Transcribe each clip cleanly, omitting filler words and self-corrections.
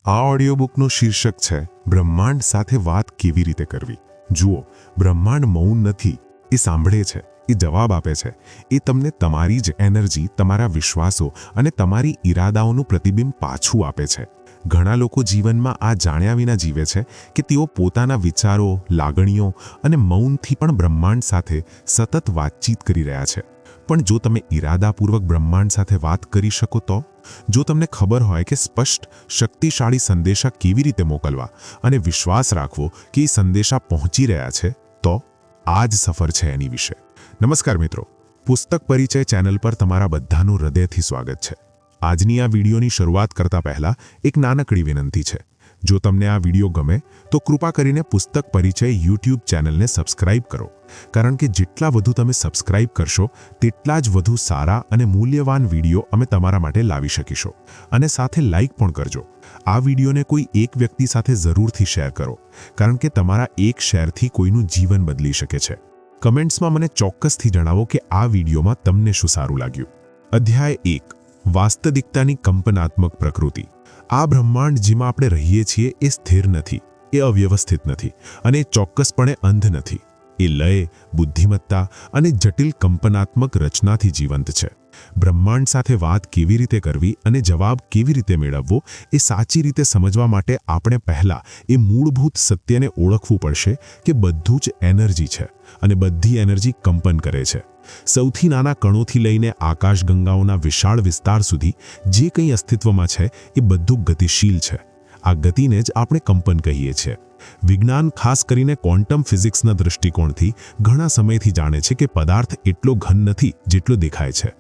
આ ઓડિયો બુકનું શીર્ષક છે બ્રહ્માંડ સાથે વાત કેવી રીતે કરવી। જુઓ, બ્રહ્માંડ મૌન નથી, એ સાંભળે છે, એ જવાબ આપે છે। એ તમને તમારી જ એનર્જી, તમારા વિશ્વાસો અને તમારી ઈરાદાઓનું પ્રતિબિંબ પાછું આપે છે। ઘણા લોકો જીવનમાં આ જાણ્યા વિના જીવે છે કે તેઓ પોતાના વિચારો, લાગણીઓ અને મૌનથી પણ બ્રહ્માંડ સાથે સતત વાતચીત કરી રહ્યા છે। પણ જો તમે ઈરાદાપૂર્વક બ્રહ્માંડ સાથે વાત કરી શકો તો, જો તમને ખબર હોય કે સ્પષ્ટ, શક્તિશાળી સંદેશા કેવી રીતે મોકલવા અને વિશ્વાસ રાખવો કે એ સંદેશા પહોંચી રહ્યા છે, તો આ જ સફર છે એની વિશે। નમસ્કાર મિત્રો, પુસ્તક પરિચય ચેનલ પર તમારા બધાનું હૃદયથી સ્વાગત છે। આજની આ વિડીયોની શરૂઆત કરતા પહેલા એક નાનકડી વિનંતી છે। જો તમને આ વિડીયો ગમે તો કૃપા કરીને પુસ્તક પરિચય YouTube ચેનલને સબસ્ક્રાઇબ કરો, કારણ કે જેટલા વધુ તમે સબસ્ક્રાઇબ કરશો તેટલા જ વધુ સારા અને મૂલ્યવાન વિડીયો અમે તમારા માટે લાવી શકીશું। અને સાથે લાઇક પણ કરજો। આ વિડીયોને કોઈ એક વ્યક્તિ સાથે જરૂરથી શેર કરો, કારણ કે તમારા એક શેરથી કોઈનું જીવન બદલી શકે છે। કમેન્ટ્સમાં મને ચોક્કસથી જણાવો કે આ વિડીયોમાં તમને શું સારું લાગ્યું। અધ્યાય 1, વાસ્તવિકતાની કંપનાત્મક પ્રકૃતિ। આ બ્રહ્માંડ જેમાં આપણે રહીએ છીએ એ સ્થિર નથી, એ અવ્યવસ્થિત નથી અને ચોક્કસપણે અંધ નથી। એ લય, બુદ્ધિમત્તા અને જટિલ કંપનાત્મક રચનાથી જીવંત છે। બ્રહ્માંડ સાથે વાત કેવી રીતે કરવી અને જવાબ કેવી રીતે મેળવવો એ સાચી રીતે સમજવા માટે આપણે પહેલા એ મૂળભૂત સત્યને ઓળખવું પડશે કે બધું જ એનર્જી છે અને બધી એનર્જી કંપન કરે છે। સૌથી નાના કણોથી લઈને આકાશગંગાઓના વિશાળ વિસ્તાર સુધી જે કંઈ અસ્તિત્વમાં છે એ બધું ગતિશીલ છે। આ ગતિને જ આપણે કંપન કહીએ છીએ। વિજ્ઞાન ખાસ કરીને ક્વોન્ટમ ફિઝિક્સના દૃષ્ટિકોણથી ઘણા સમયથી જાણે છે કે પદાર્થ એટલો ઘન નથી જેટલો દેખાય છે।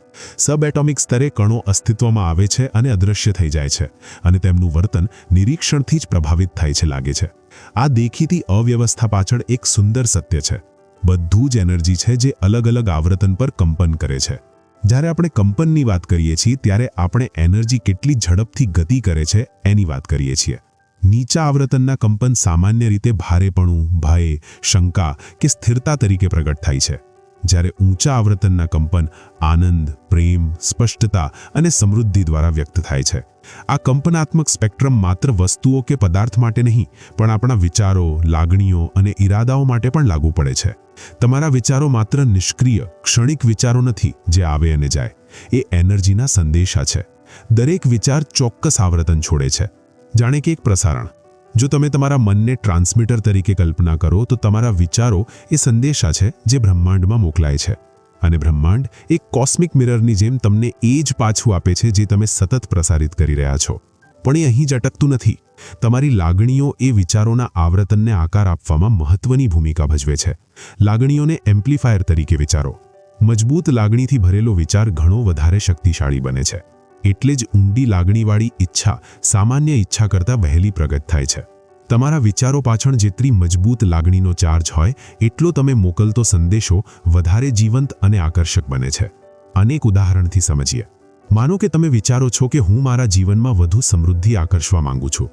સબએટોમિક સ્તરે કણો અસ્તિત્વમાં આવે છે અને અદૃશ્ય થઈ જાય છે, અને તેમનું વર્તન નિરીક્ષણથી જ પ્રભાવિત થાય છે લાગે છે। આ દેખીતી અવ્યવસ્થા પાછળ એક સુંદર સત્ય છે। બધું જ એનર્જી છે જે અલગ અલગ આવર્તન પર કંપન કરે છે। જ્યારે આપણે કંપનની વાત કરીએ છીએ ત્યારે આપણે એનર્જી કેટલી ઝડપથી ગતિ કરે છે એની વાત કરીએ છીએ। નીચા આવર્તનના કંપન સામાન્ય રીતે ભારેપણું, ભય, શંકા કે સ્થિરતા તરીકે પ્રગટ થાય છે, જ્યારે ઊંચા આવર્તનના કંપન આનંદ, પ્રેમ, સ્પષ્ટતા અને સમૃદ્ધિ દ્વારા વ્યક્ત થાય છે। આ કંપનાત્મક સ્પેક્ટ્રમ માત્ર વસ્તુઓ કે પદાર્થ માટે નહીં, પણ આપણા વિચારો, લાગણીઓ અને ઈરાદાઓ માટે પણ લાગુ પડે છે। તમારા વિચારો માત્ર નિષ્ક્રિય, ક્ષણિક વિચારો નથી જે આવે અને જાય, એ એનર્જીના સંદેશા છે। દરેક વિચાર ચોક્કસ આવર્તન છોડે છે, જાણે કે એક પ્રસારણ। જો તમે તમારા મનને ટ્રાન્સમીટર તરીકે કલ્પના કરો તો તમારા વિચારો એ સંદેશા છે જે બ્રહ્માંડમાં મોકલાય છે, અને બ્રહ્માંડ એક કોસ્મિક મિરરની જેમ તમને એ જ પાછું આપે છે જે તમે સતત પ્રસારિત કરી રહ્યા છો। પણ એ અહીં જ અટકતું નથી। તમારી લાગણીઓ એ વિચારોના આવર્તનને આકાર આપવામાં મહત્વની ભૂમિકા ભજવે છે। લાગણીઓને એમ્પ્લીફાયર તરીકે વિચારો। મજબૂત લાગણીથી ભરેલો વિચાર ઘણો વધારે શક્તિશાળી બને છે। એટલે જ ઊંડી લાગણીવાળી ઈચ્છા સામાન્ય ઈચ્છા કરતાં વહેલી પ્રગટ થાય છે। તમારા વિચારો પાછળ જેટલી મજબૂત લાગણીનો ચાર્જ હોય એટલો તમે મોકલતો સંદેશો વધારે જીવંત અને આકર્ષક બને છે। અનેક ઉદાહરણથી સમજીએ। માનો કે તમે વિચારો છો કે હું મારા જીવનમાં વધુ સમૃદ્ધિ આકર્ષવા માંગુ છું।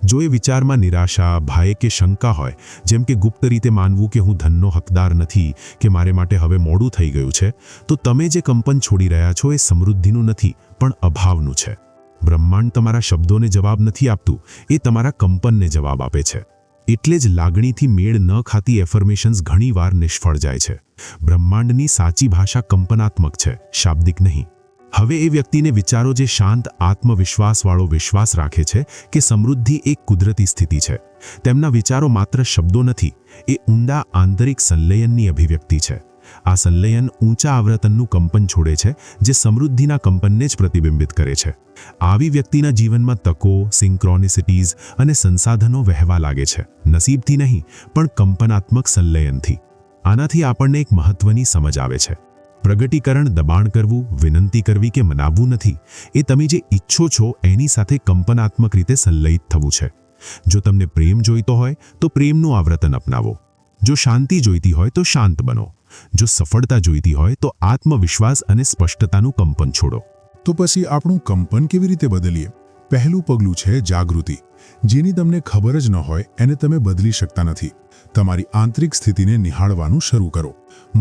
જો એ વિચારમાં નિરાશા, ભય કે શંકા હોય, જેમ કે ગુપ્ત રીતે માનવું કે હું ધનનો હકદાર નથી કે મારે માટે હવે મોડું થઈ ગયું છે, તો તમે જે કંપન છોડી રહ્યા છો એ સમૃદ્ધિનું નથી પણ અભાવનું છે। બ્રહ્માંડ તમારા શબ્દોને જવાબ નથી આપતું, એ તમારા કંપનને જવાબ આપે છે। એટલે જ લાગણીથી મેળ ન ખાતી એફર્મેશન્સ ઘણીવાર નિષ્ફળ જાય છે। બ્રહ્માંડની સાચી ભાષા કંપનાત્મક છે, શાબ્દિક નહીં। હવે એ વ્યક્તિને વિચારો જે શાંત, આત્મવિશ્વાસવાળો વિશ્વાસ રાખે છે કે સમૃદ્ધિ એક કુદરતી સ્થિતિ છે। તેમના વિચારો માત્ર શબ્દો નથી, એ ઊંડા આંતરિક સંલયનની અભિવ્યક્તિ છે। આ સંલયન ઊંચા આવર્તનનું કંપન છોડે છે જે સમૃદ્ધિના કંપનને જ પ્રતિબિંબિત કરે છે। આવી વ્યક્તિના જીવનમાં તકો, સિંક્રોનિસિટીઝ અને સંસાધનો વહેવા લાગે છે, નસીબથી નહીં પણ કંપનાત્મક સંલયનથી। આનાથી આપણને એક મહત્વની સમજ આવે છે। પ્રગટીકરણ દબાણ કરવું, વિનંતી કરવી કે મનાવવું નથી, એ તમે જે ઈચ્છો છો એની સાથે કંપનાત્મક રીતે સંલયિત થવું છે। જો તમને પ્રેમ જોઈતો હોય તો પ્રેમનું આવર્તન અપનાવો। જો શાંતિ જોઈતી હોય તો શાંત બનો। જો સફળતા જોઈતી હોય તો આત્મવિશ્વાસ અને સ્પષ્ટતાનું કંપન છોડો। તો પછી આપણું કંપન કેવી રીતે બદલીએ? પહેલું પગલું છે જાગૃતિ। જેની તમને ખબર જ ન હોય એને તમે બદલી શકતા નથી। તમારી આંતરિક સ્થિતિને નિહાળવાનું શરૂ કરો।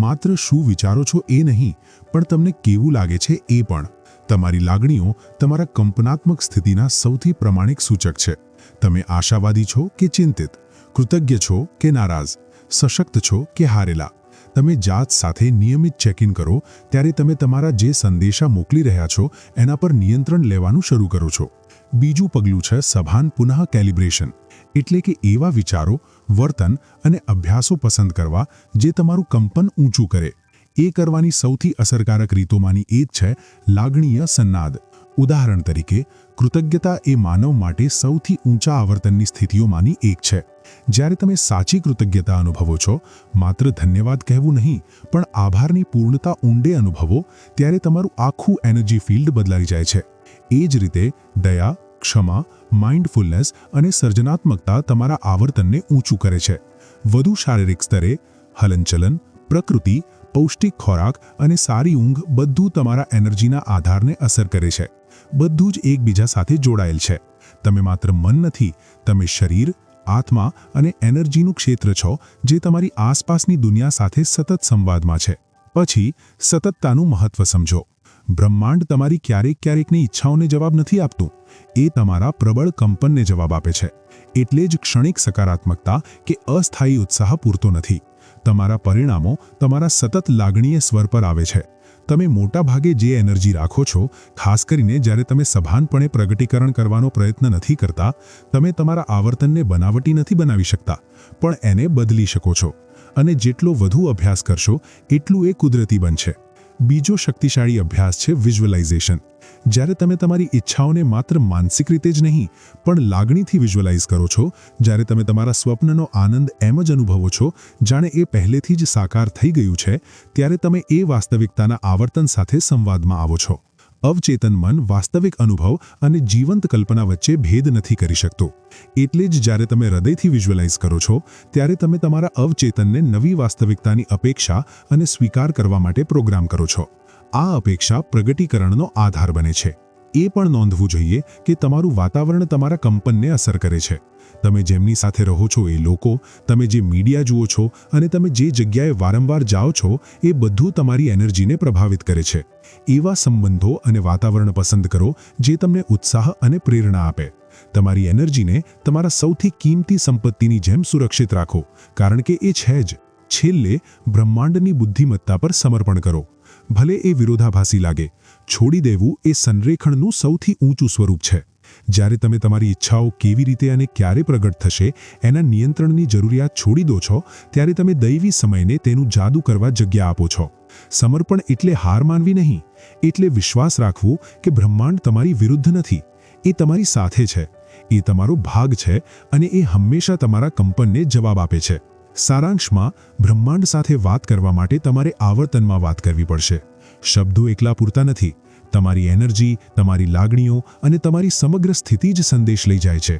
માત્ર શું વિચારો છો એ નહીં, પણ તમને કેવું લાગે છે એ પણ। તમારી લાગણીઓ તમારા કંપનાત્મક સ્થિતિના સૌથી પ્રમાણિક સૂચક છે। તમે આશાવાદી છો કે ચિંતિત, કૃતજ્ઞ છો કે નારાજ, સશક્ત છો કે હારેલા. તમે જાત સાથે નિયમિત ચેક-ઇન કરો ત્યારે તમે તમારા જે સંદેશા મોકલી રહ્યા છો એના પર નિયંત્રણ લેવાનું શરૂ કરો છો. બીજું પગલું છે સભાન પુનઃ કેલિબ્રેશન, એટલે કે એવા વિચારો, વર્તન અને અભ્યાસો પસંદ કરવા જે તમારું કંપન ઊંચું કરે. એ કરવાની સૌથી અસરકારક રીતોમાંની એક છે લાગણીય સન્નાદ. ઉદાહરણ તરીકે, કૃતજ્ઞતા એ માનવ માટે સૌથી ઊંચા આવર્તનની સ્થિતિઓમાંની એક છે. જ્યારે તમે સાચી કૃતજ્ઞતા અનુભવો છો, માત્ર ધન્યવાદ કહેવું નહીં પણ આભારની પૂર્ણતા ઊંડે અનુભવો, ત્યારે તમારું આખું એનર્જી ફિલ્ડ બદલાઈ જાય છે. એ જ રીતે દયા, ક્ષમા, માઇન્ડફુલનેસ અને સર્જનાત્મકતા તમારા આવર્તનને ઊંચું કરે છે. વધુ શારીરિક સ્તરે હલનચલન, પ્રકૃતિ, પૌષ્ટિક ખોરાક અને સારી ઊંઘ બધું તમારા એનર્જીના આધારને અસર કરે છે. બધું જ એકબીજા સાથે જોડાયેલ છે. તમે માત્ર મન નથી, તમે શરીર, આત્મા અને એનર્જીનું ક્ષેત્ર છો જે તમારી આસપાસની દુનિયા સાથે સતત સંવાદમાં છે. પછી સતતતાનું મહત્વ સમજો. બ્રહ્માંડ તમારી ક્યારેકની ઈચ્છાઓને જવાબ નથી આપતું, એ તમારા પ્રબળ કંપનને જવાબ આપે છે. એટલે જ ક્ષણિક સકારાત્મકતા કે અસ્થાયી ઉત્સાહ પૂરતો નથી. તમારા પરિણામો તમારા સતત લાગણીય સ્વર પર આવે છે. તમે મોટા ભાગે જે એનર્જી રાખો છો, ખાસ કરીને જ્યારે તમે સભાનપણે પ્રગટીકરણ કરવાનો પ્રયત્ન નથી કરતા, તમે તમારા આવર્તનને બનાવટી નથી બનાવી શકતા, પણ એને બદલી શકો છો. અને જેટલો વધુ અભ્યાસ કરશો એટલું એ કુદરતી બનશે. બીજો શક્તિશાળી અભ્યાસ છે વિઝ્યુઅલાઇઝેશન. જ્યારે તમે તમારી ઈચ્છાઓને માત્ર માનસિક રીતે જ નહીં પણ લાગણીથી વિઝ્યુઅલાઇઝ કરો છો, જ્યારે તમે તમારા સ્વપ્નનો આનંદ એમ જ અનુભવો છો જાણે એ પહેલેથી જ સાકાર થઈ ગયું છે, ત્યારે તમે એ વાસ્તવિકતાના આવર્તન સાથે સંવાદમાં આવો છો. અવચેતન મન વાસ્તવિક અનુભવ અને જીવંત કલ્પના વચ્ચે ભેદ નથી કરી શકતું. એટલે જ જ્યારે તમે હૃદયથી વિઝ્યુઅલાઇઝ કરો છો, ત્યારે તમે તમારા અવચેતનને નવી વાસ્તવિકતાની અપેક્ષા અને સ્વીકાર કરવા માટે પ્રોગ્રામ કરો છો. આ અપેક્ષા પ્રગટીકરણનો આધાર બને છે. એ પણ નોંધવું જોઈએ કે તમારું વાતાવરણ તમારા કંપનને અસર કરે છે. તમે જેમની સાથે રહો છો એ લોકો, તમે જે મીડિયા જુઓ છો અને તમે જે જગ્યાએ વારંવાર જાઓ છો, એ બધું તમારી એનર્જીને પ્રભાવિત કરે છે. એવા સંબંધો અને વાતાવરણ પસંદ કરો જે તમને ઉત્સાહ અને પ્રેરણા આપે. તમારી એનર્જીને તમારા સૌથી કિંમતી સંપત્તિની જેમ સુરક્ષિત રાખો, કારણ કે એ છે જ. છેલ્લે બ્રહ્માંડની બુદ્ધિમત્તા પર સમર્પણ કરો. ભલે એ વિરોધાભાસી લાગે, છોડી દેવું એ સંરેખણનું સૌથી ઊંચું સ્વરૂપ છે. જ્યારે તમે તમારી ઈચ્છાઓ કેવી રીતે અને ક્યારે પ્રગટ થશે એના નિયંત્રણની જરૂરિયાત છોડી દો છો, ત્યારે તમે દૈવી સમયને તેનું જાદુ કરવા જગ્યા આપો છો. સમર્પણ એટલે હાર માનવી નહીં, એટલે વિશ્વાસ રાખવું કે બ્રહ્માંડ તમારી વિરુદ્ધ નથી, એ તમારી સાથે છે, એ તમારો ભાગ છે અને એ હંમેશા તમારા કંપનને જવાબ આપે છે. સારાંશમાં, બ્રહ્માંડ સાથે વાત કરવા માટે તમારે આવર્તનમાં વાત કરવી પડશે. શબ્દો એકલા પૂરતા નથી. તમારી એનર્જી, તમારી લાગણીઓ અને તમારી સમગ્ર સ્થિતિ જ સંદેશ લઈ જાય છે.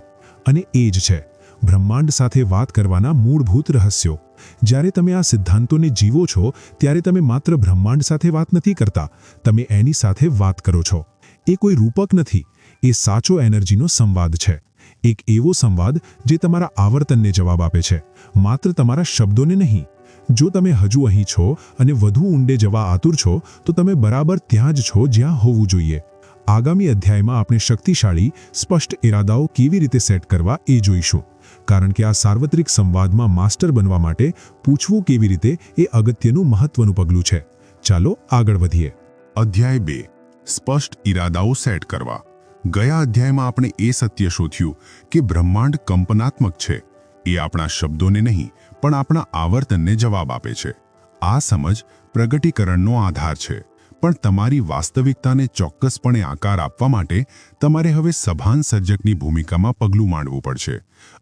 અને એ જ છે બ્રહ્માંડ સાથે વાત કરવાના મૂળભૂત રહસ્યો. જ્યારે તમે આ સિદ્ધાંતોને જીવો છો, ત્યારે તમે માત્ર બ્રહ્માંડ સાથે વાત નથી કરતા, તમે એની સાથે વાત કરો છો. એ કોઈ રૂપક નથી, એ સાચો એનર્જીનો સંવાદ છે. એક એવો સંવાદ જે તમારા આવર્તનને જવાબ આપે છે, માત્ર તમારા શબ્દોને નહીં. જો તમે હજુ અહીં છો અને વધુ ઊંડે જવા આતુર છો, તો તમે બરાબર ત્યાં જ છો જ્યાં હોવું જોઈએ. આગામી અધ્યાયમાં આપણે શક્તિશાળી, સ્પષ્ટ ઇરાદાઓ કેવી રીતે સેટ કરવા એ જોઈશું. કારણ કે આ સાર્વત્રિક સંવાદમાં માસ્ટર બનવા માટે પૂછવું કેવી રીતે એ અગત્યનું મહત્વનું પગલું છે. ચાલો આગળ વધીએ. અધ્યાય 2. સ્પષ્ટ ઇરાદાઓ સેટ કરવા. ગયા અધ્યાયમાં આપણે એ સત્ય શોધ્યું કે બ્રહ્માંડ કંપનાત્મક છે. એ આપણા શબ્દોને નહીં પણ આપણા આવર્તનને જવાબ આપે છે. આ સમજ પ્રગટીકરણનો આધાર છે. પણ તમારી વાસ્તવિકતાને ચોક્કસપણે આકાર આપવા માટે તમારે હવે સભાન સર્જકની ભૂમિકામાં પગલું માંડવું પડશે.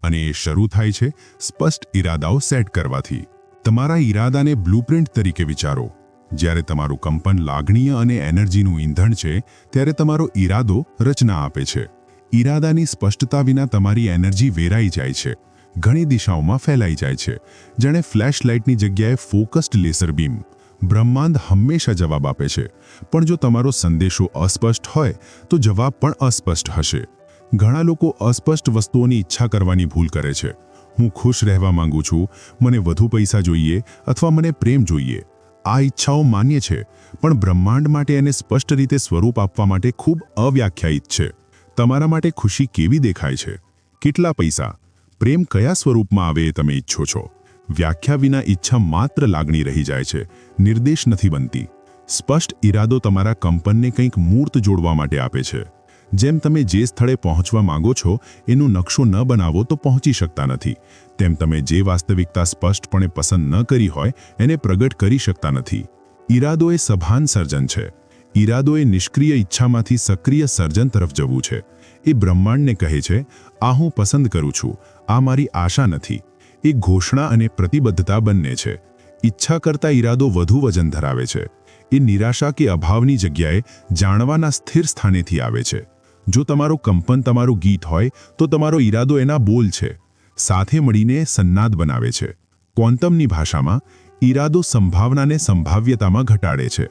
અને એ શરૂ થાય છે સ્પષ્ટ ઇરાદાઓ સેટ કરવાથી. તમારા ઇરાદાને બ્લુપ્રિન્ટ તરીકે વિચારો. જ્યારે તમારું કંપન લાગણીય અને એનર્જીનું ઈંધણ છે, ત્યારે તમારો ઇરાદો રચના આપે છે. ઇરાદાની સ્પષ્ટતા વિના તમારી એનર્જી વેરાઈ જાય છે, ઘણી દિશાઓમાં ફેલાઈ જાય છે, જાણે ફ્લેશ લાઇટની જગ્યાએ ફોકસ્ડ લેસર બીમ. બ્રહ્માંડ હંમેશા જવાબ આપે છે, પણ જો તમારો સંદેશો અસ્પષ્ટ હોય તો જવાબ પણ અસ્પષ્ટ હશે. ઘણા લોકો અસ્પષ્ટ વસ્તુઓની ઈચ્છા કરવાની ભૂલ કરે છે. હું ખુશ રહેવા માંગુ છું, મને વધુ પૈસા જોઈએ અથવા મને પ્રેમ જોઈએ. આ ઈચ્છાઓ માન્ય છે, પણ બ્રહ્માંડ માટે એને સ્પષ્ટ રીતે સ્વરૂપ આપવા માટે ખૂબ અવ્યાખ્યાયિત છે. તમારા માટે ખુશી કેવી દેખાય છે? કેટલા પૈસા, પ્રેમ કયા સ્વરૂપમાં આવે એ તમે ઈચ્છો છો. વ્યાખ્યા વિના ઈચ્છા માત્ર લાગણી રહી જાય છે, નિર્દેશ નથી બનતી. સ્પષ્ટ ઈરાદો તમારા કંપનને કંઈક મૂર્ત જોડવા માટે આપે છે. જેમ તમે જે સ્થળે પહોંચવા માંગો છો એનો નકશો ન બનાવો તો પહોંચી શકતા નથી, તેમ તમે જે વાસ્તવિકતા સ્પષ્ટપણે પસંદ ન કરી હોય એને પ્રગટ કરી શકતા નથી. ઈરાદો એ સભાન સર્જન છે. ઈરાદો એ નિષ્ક્રિય ઈચ્છામાંથી સક્રિય સર્જન તરફ જવું છે. એ બ્રહ્માંડને કહે છે, આ હું પસંદ કરું છું, આ મારી આશા નથી. એ ઘોષણા અને પ્રતિબદ્ધતા બંને છે. ઈચ્છા કરતા ઈરાદો વધુ વજન ધરાવે છે. એ નિરાશા કે અભાવની જગ્યાએ જાણવાના સ્થિર સ્થાનેથી આવે છે. જો તમારો કંપન તમારું ગીત હોય તો તમારો ઈરાદો એના બોલ છે. સાથે મળીને સન્નાદ બનાવે છે. ક્વોન્ટમની ભાષામાં ઈરાદો સંભાવનાને સંભાવ્યતામાં ઘટાડે છે.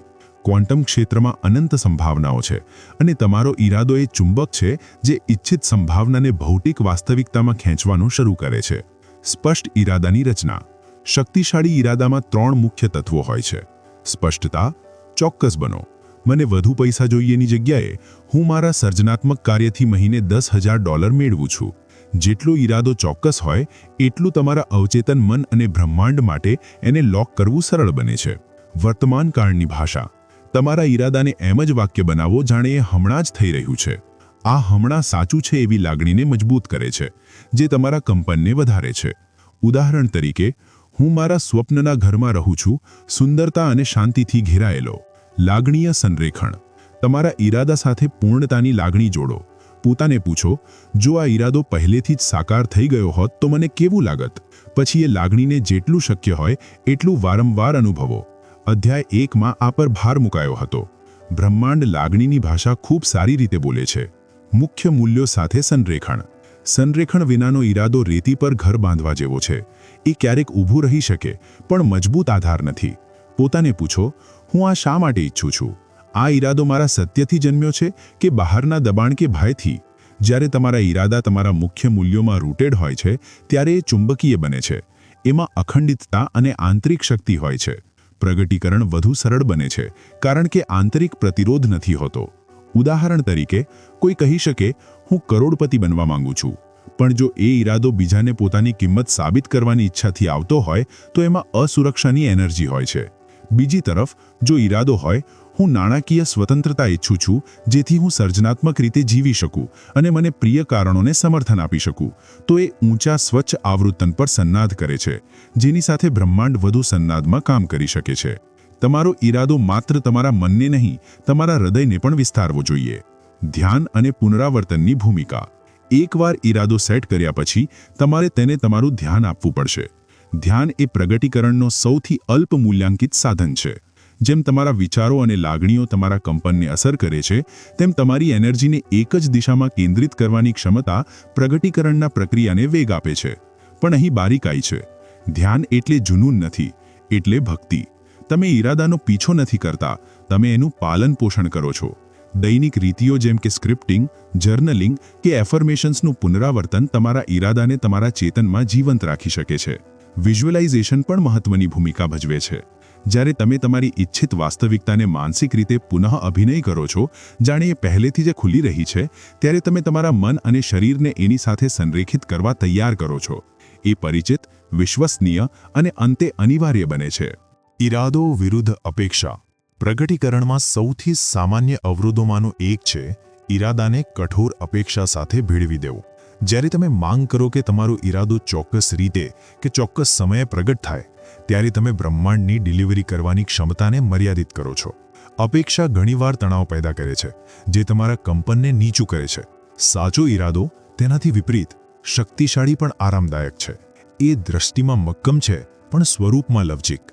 ક્વોન્ટમ ક્ષેત્રમાં અનંત સંભાવનાઓ છે અને તમારો ઈરાદો એ ચુંબક છે જે ઇચ્છિત સંભાવનાને ભૌતિક વાસ્તવિકતામાં ખેંચવાનું શરૂ કરે છે. સ્પષ્ટ ઈરાદાની રચના. શક્તિશાળી ઈરાદામાં 3 મુખ્ય તત્વો હોય છે. સ્પષ્ટતા, ચોક્કસ બનો. મને વધુ પૈસા જોઈએની જગ્યાએ હું મારા સર્જનાત્મક કાર્યથી મહિને $10,000 મેળવું છું. જેટલો ઈરાદો ચોક્કસ હોય એટલું તમારા અવચેતન મન અને બ્રહ્માંડ માટે એને લોક કરવું સરળ બને છે. વર્તમાન કાળની ભાષા. તમારા ઈરાદાને એમ જ વાક્ય બનાવો જાણે એ હમણાં જ થઈ રહ્યું છે. આ હમણાં સાચું છે એવી લાગણીને મજબૂત કરે છે, જે તમારા કંપનને વધારે છે. ઉદાહરણ તરીકે, હું મારા સ્વપ્નના ઘરમાં રહું છું, સુંદરતા અને શાંતિથી ઘેરાયેલો. લાગણીય સંરેખણ. તમારા ઈરાદા સાથે પૂર્ણતાની લાગણી જોડો. પોતાને પૂછો, જો આ ઈરાદો પહેલેથી જ સાકાર થઈ ગયો હોત તો મને કેવું લાગત? પછી એ લાગણીને જેટલું શક્ય હોય એટલું વારંવાર અનુભવો. અધ્યાય 1માં આ પર ભાર મુકાયો હતો. બ્રહ્માંડ લાગણીની ભાષા ખૂબ સારી રીતે બોલે છે. મુખ્ય મૂલ્યો સાથે સંરેખણ. સંરેખણ વિનાનો ઈરાદો રેતી પર ઘર બાંધવા જેવો છે. એ ક્યારેક ઊભું રહી શકે પણ મજબૂત આધાર નથી. પોતાને પૂછો, હું આ શા માટે ઈચ્છું છું? આ ઈરાદો મારા સત્યથી જન્મ્યો છે કે બહારના દબાણ કે ભયથી? જ્યારે તમારા ઈરાદા તમારા મુખ્ય મૂલ્યોમાં રૂટેડ હોય છે ત્યારે એ ચુંબકીય બને છે. એમાં અખંડિતતા અને આંતરિક શક્તિ હોય છે. પ્રગટીકરણ વધુ સરળ બને છે કારણ કે આંતરિક પ્રતિરોધ નથી હોતો. ઉદાહરણ તરીકે, કોઈ કહી શકે, હું કરોડપતિ બનવા માંગુ છું, પણ જો એ ઈરાદો બીજાને પોતાની કિંમત સાબિત કરવાની ઈચ્છાથી આવતો હોય તો એમાં અસુરક્ષાની એનર્જી હોય છે. બીજી તરફ, જો ઈરાદો હોય, હું નાણાકીય સ્વતંત્રતા ઈચ્છું છું જેથી હું સર્જનાત્મક રીતે જીવી શકું અને મને પ્રિય કારણોને સમર્થન આપી શકું, તો એ ઊંચા સ્વચ્છ આવૃત્તન પર સન્નાદ કરે છે, જેની સાથે બ્રહ્માંડ વધુ સન્નાદમાં કામ કરી શકે છે. તમારો ઈરાદો માત્ર તમારા મનને નહીં, તમારા હૃદયને પણ વિસ્તારવો જોઈએ. ધ્યાન અને પુનરાવર્તનની ભૂમિકા. એકવાર ઈરાદો સેટ કર્યા પછી તમારે તેને તમારું ધ્યાન આપવું પડશે. ધ્યાન એ પ્રગટીકરણનો સૌથી અલ્પ મૂલ્યાંકિત સાધન છે. જેમ તમારા વિચારો અને લાગણીઓ તમારા કંપનને અસર કરે છે, તેમ તમારી એનર્જીને એક જ દિશામાં કેન્દ્રિત કરવાની ક્ષમતા પ્રગટીકરણના પ્રક્રિયાને વેગ આપે છે. પણ અહીં બારીકાઈ છે. ધ્યાન એટલે જુનૂન નથી, એટલે ભક્તિ. તમે ઈરાદાનો પીછો નથી કરતા, તમે એનું પાલન પોષણ કરો છો. દૈનિક રીતિઓ જેમ કે સ્ક્રિપ્ટિંગ, જર્નલિંગ કે એફર્મેશન્સનું પુનરાવર્તન તમારા ઈરાદાને તમારા ચેતનમાં જીવંત રાખી શકે છે. વિઝ્યુઅલાઇઝેશન પણ મહત્વની ભૂમિકા ભજવે છે. જ્યારે તમે તમારી ઇચ્છિત વાસ્તવિકતાને માનસિક રીતે પુનઃ અભિનય કરો છો, જાણે એ પહેલેથી જ ખુલી રહી છે, ત્યારે તમે તમારા મન અને શરીરને એની સાથે સંરેખિત કરવા તૈયાર કરો છો. એ પરિચિત, વિશ્વસનીય અને અંતે અનિવાર્ય બને છે. ઈરાદો વિરુદ્ધ અપેક્ષા. પ્રગટીકરણમાં સૌથી સામાન્ય અવરોધોમાંનું એક છે ઈરાદાને કઠોર અપેક્ષા સાથે ભેળવી દેવું. જ્યારે તમે માંગ કરો કે તમારો ઈરાદો ચોક્કસ રીતે કે ચોક્કસ સમયે પ્રગટ થાય, ત્યારે તમે બ્રહ્માંડની ડિલિવરી કરવાની ક્ષમતાને મર્યાદિત કરો છો. અપેક્ષા ઘણીવાર તણાવ પેદા કરે છે, જે તમારા કંપનને નીચું કરે છે. સાચો ઈરાદો તેનાથી વિપરીત, શક્તિશાળી પણ આરામદાયક છે. એ દ્રષ્ટિમાં મક્કમ છે પણ સ્વરૂપમાં લવચીક.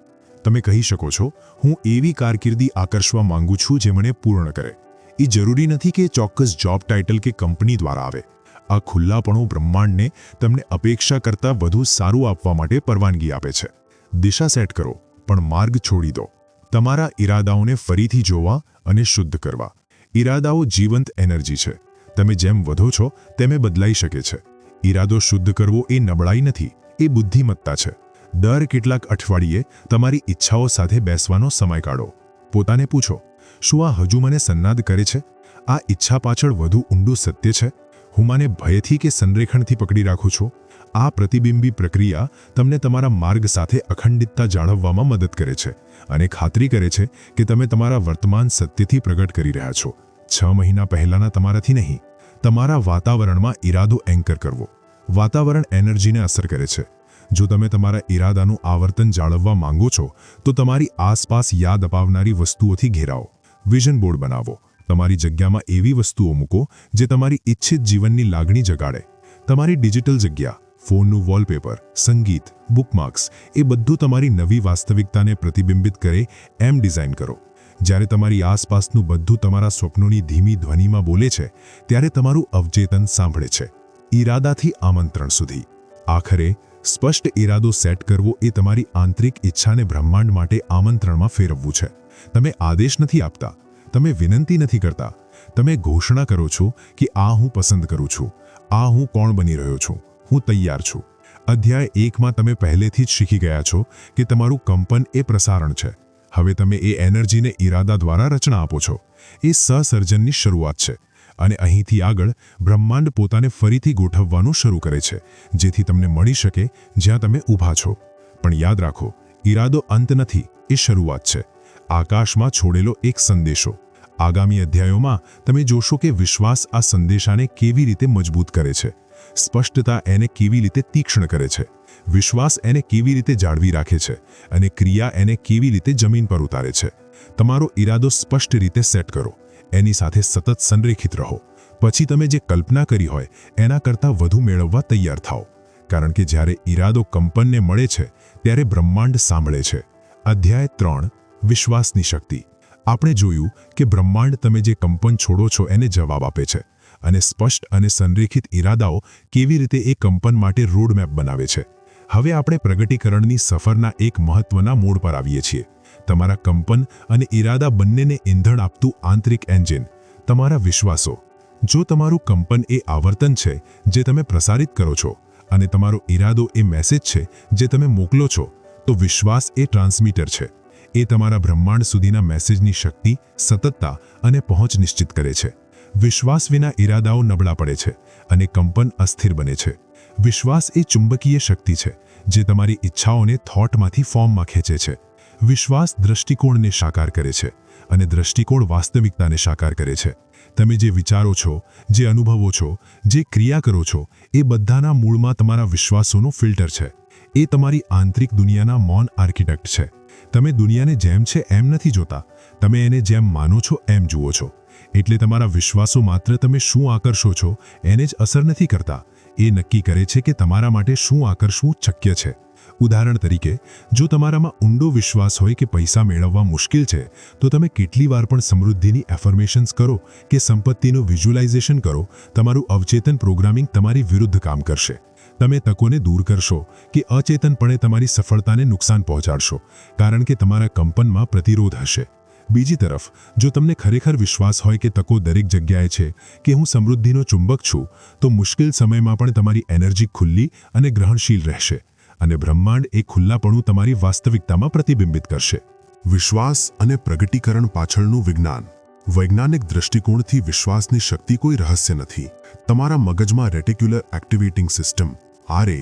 તમે કહી શકો છો, હું એવી કારકિર્દી આકર્ષવા માંગુ છું જે મને પૂર્ણ કરે. એ જરૂરી નથી કે ચોક્કસ જોબ ટાઇટલ કે કંપની દ્વારા આવે. આ ખુલ્લાપણું બ્રહ્માંડને તમને અપેક્ષા કરતાં વધુ સારું આપવા માટે પરવાનગી આપે છે. દિશા સેટ કરો પણ માર્ગ છોડી દો. તમારા ઈરાદાઓને ફરીથી જોવા અને શુદ્ધ કરવા. ઈરાદાઓ જીવંત એનર્જી છે. તમે જેમ વધો છો તેમ એ બદલાઈ શકે છે. ઈરાદો શુદ્ધ કરવો એ નબળાઈ નથી, એ બુદ્ધિમત્તા છે. દર કેટલાક અઠવાડિયે તમારી ઈચ્છાઓ સાથે બેસવાનો સમય કાઢો. પોતાને પૂછો, શું આ હજુ મને સન્નાદ કરે છે? આ ઈચ્છા પાછળ વધુ ઊંડું સત્ય છે? હું માને ભયથી કે સંરેખણથી પકડી રાખું છું? આ પ્રતિબિંબી પ્રક્રિયા તમને તમારા માર્ગ સાથે અખંડિતતા જાળવવામાં મદદ કરે છે અને ખાતરી કરે છે કે તમે તમારા વર્તમાન સત્યથી પ્રગટ કરી રહ્યા છો. 6 મહિના પહેલાના તમારાથી નહીં. તમારા વાતાવરણમાં ઈરાદો એન્કર કરવો. વાતાવરણ એનર્જીને અસર કરે છે. જો તમે તમારા ઈરાદાનું આવર્તન જાળવવા માંગો છો તો તમારી આસપાસ યાદ અપાવનારી વસ્તુઓથી ઘેરાવો. વિઝન બોર્ડ બનાવો. તમારી જગ્યામાં એવી વસ્તુઓ મૂકો જે તમારી ઈચ્છિત જીવનની લાગણી જગાડે. તમારી ડિજિટલ જગ્યા, ફોનનું વોલપેપર, સંગીત, બુકમાર્ક્સ એ બધું તમારી નવી વાસ્તવિકતાને પ્રતિબિંબિત કરે એમ ડિઝાઇન કરો. જ્યારે તમારી આસપાસનું બધું તમારા સ્વપ્નોની ધીમી ધ્વનિમાં બોલે છે ત્યારે તમારું અવચેતન સાંભળે છે. ઈરાદાથી આમંત્રણ સુધી. આખરે સ્પષ્ટ ઈરાદો સેટ કરવો એ તમારી આંતરિક ઈચ્છાને બ્રહ્માંડ માટે આમંત્રણમાં ફેરવવું છે. તમે આદેશ નથી આપતા, તમે વિનંતી નથી કરતા, તમે ઘોષણા કરો છો કે આ હું પસંદ કરું છું, આ હું કોણ બની રહ્યો છું, હું તૈયાર છું. અધ્યાય 1માં તમે પહેલેથી જ શીખી ગયા છો કે તમારું કંપન એ પ્રસારણ છે. હવે તમે એ એનર્જીને ઈરાદા દ્વારા રચના આપો છો. એ સહસર્જનની શરૂઆત છે અને અહીંથી આગળ બ્રહ્માંડ પોતાને ફરીથી ગોઠવવાનું શરૂ કરે છે જેથી તમને મળી શકે જ્યાં તમે ઊભા છો. પણ યાદ રાખો, ઈરાદો અંત નથી, એ શરૂઆત છે. આકાશમાં છોડેલો એક સંદેશો. આગામી અધ્યાયોમાં તમે જોશો કે વિશ્વાસ આ સંદેશાને કેવી રીતે મજબૂત કરે છે, સ્પષ્ટતા એને કેવી રીતે તીક્ષ્ણ કરે છે, વિશ્વાસ એને કેવી રીતે જાળવી રાખે છે અને ક્રિયા એને કેવી રીતે જમીન પર ઉતારે છે. તમારો ઈરાદો સ્પષ્ટ રીતે સેટ કરો. એની સાથે સતત સંરેખિત રહો. પછી તમે જે કલ્પના કરી હોય એના કરતાં વધુ મેળવવા તૈયાર થાઓ. કારણ કે જ્યારે ઈરાદો કંપનને મળે છે ત્યારે બ્રહ્માંડ સાંભળે છે. અધ્યાય 3, વિશ્વાસની શક્તિ. આપણે જોયું કે બ્રહ્માંડ તમે જે કંપન છોડો છો એને જવાબ આપે છે અને સ્પષ્ટ અને સંરેખિત ઈરાદાઓ કેવી રીતે એ કંપન માટે રોડમેપ બનાવે છે. હવે આપણે પ્રગટીકરણની સફરના એક મહત્વના મોડ પર આવીએ છીએ. તમારા કંપન અને ઈરાદા બંનેને ઇંધણ આપતું આંતરિક એન્જિન, તમારા વિશ્વાસો. જો તમારું કંપન એ આવર્તન છે જે તમે પ્રસારિત કરો છો અને તમારો ઈરાદો એ મેસેજ છે જે તમે મોકલો છો, તો વિશ્વાસ એ ટ્રાન્સમીટર છે. એ તમારા બ્રહ્માંડ સુધીના મેસેજની શક્તિ, સતતતા અને પહોંચ નિશ્ચિત કરે છે. વિશ્વાસ વિના ઈરાદાઓ નબળા પડે છે અને કંપન અસ્થિર બને છે. વિશ્વાસ એ ચુંબકીય શક્તિ છે જે તમારી ઈચ્છાઓને થોટમાંથી ફોર્મમાં ખેંચે છે. વિશ્વાસ દૃષ્ટિકોણને સાકાર કરે છે અને દૃષ્ટિકોણ વાસ્તવિકતાને સાકાર કરે છે. તમે જે વિચારો છો, જે અનુભવો છો, જે ક્રિયા કરો છો એ બધાના મૂળમાં તમારા વિશ્વાસોનું ફિલ્ટર છે. એ તમારી આંતરિક દુનિયાના મૌન આર્કિટેક્ટ છે. તમે દુનિયાને જેમ છે એમ નથી જોતા, તમે એને જેમ માનો છો એમ જુઓ છો. એટલે તમારા વિશ્વાસો માત્ર તમે શું આકર્ષો છો એને જ અસર નથી કરતા, એ નક્કી કરે છે કે તમારા માટે શું આકર્ષવું શક્ય છે. ઉદાહરણ તરીકે, જો તમારામાં ઊંડો વિશ્વાસ હોય કે પૈસા મેળવવા મુશ્કેલ છે, તો તમે કેટલી વાર પણ સમૃદ્ધિની એફર્મેશન્સ કરો કે સંપત્તિનું વિઝ્યુલાઇઝેશન કરો, તમારું અવચેતન પ્રોગ્રામિંગ તમારી વિરુદ્ધ કામ કરશે. તમે તકોને દૂર કરશો કે અચેતનપણે તમારી સફળતાને નુકસાન પહોંચાડશો, કારણ કે તમારા કંપનમાં પ્રતિરોધ હશે. બીજી તરફ, જો તમને ખરેખર વિશ્વાસ હોય કે તકો દરેક જગ્યાએ છે, કે હું સમૃદ્ધિનો ચુંબક છું, તો મુશ્કેલ સમયમાં પણ તમારી એનર્જી ખુલ્લી અને ગ્રહણશીલ રહેશે અને બ્રહ્માંડ એ ખુલ્લાપણું તમારી વાસ્તવિકતામાં પ્રતિબિંબિત કરશે. વિશ્વાસ અને પ્રગટીકરણ પાછળનું વિજ્ઞાન. વૈજ્ઞાનિક દૃષ્ટિકોણથી વિશ્વાસની શક્તિ કોઈ રહસ્ય નથી. તમારા મગજમાં રેટિક્યુલર એક્ટિવેટિંગ સિસ્ટમ RA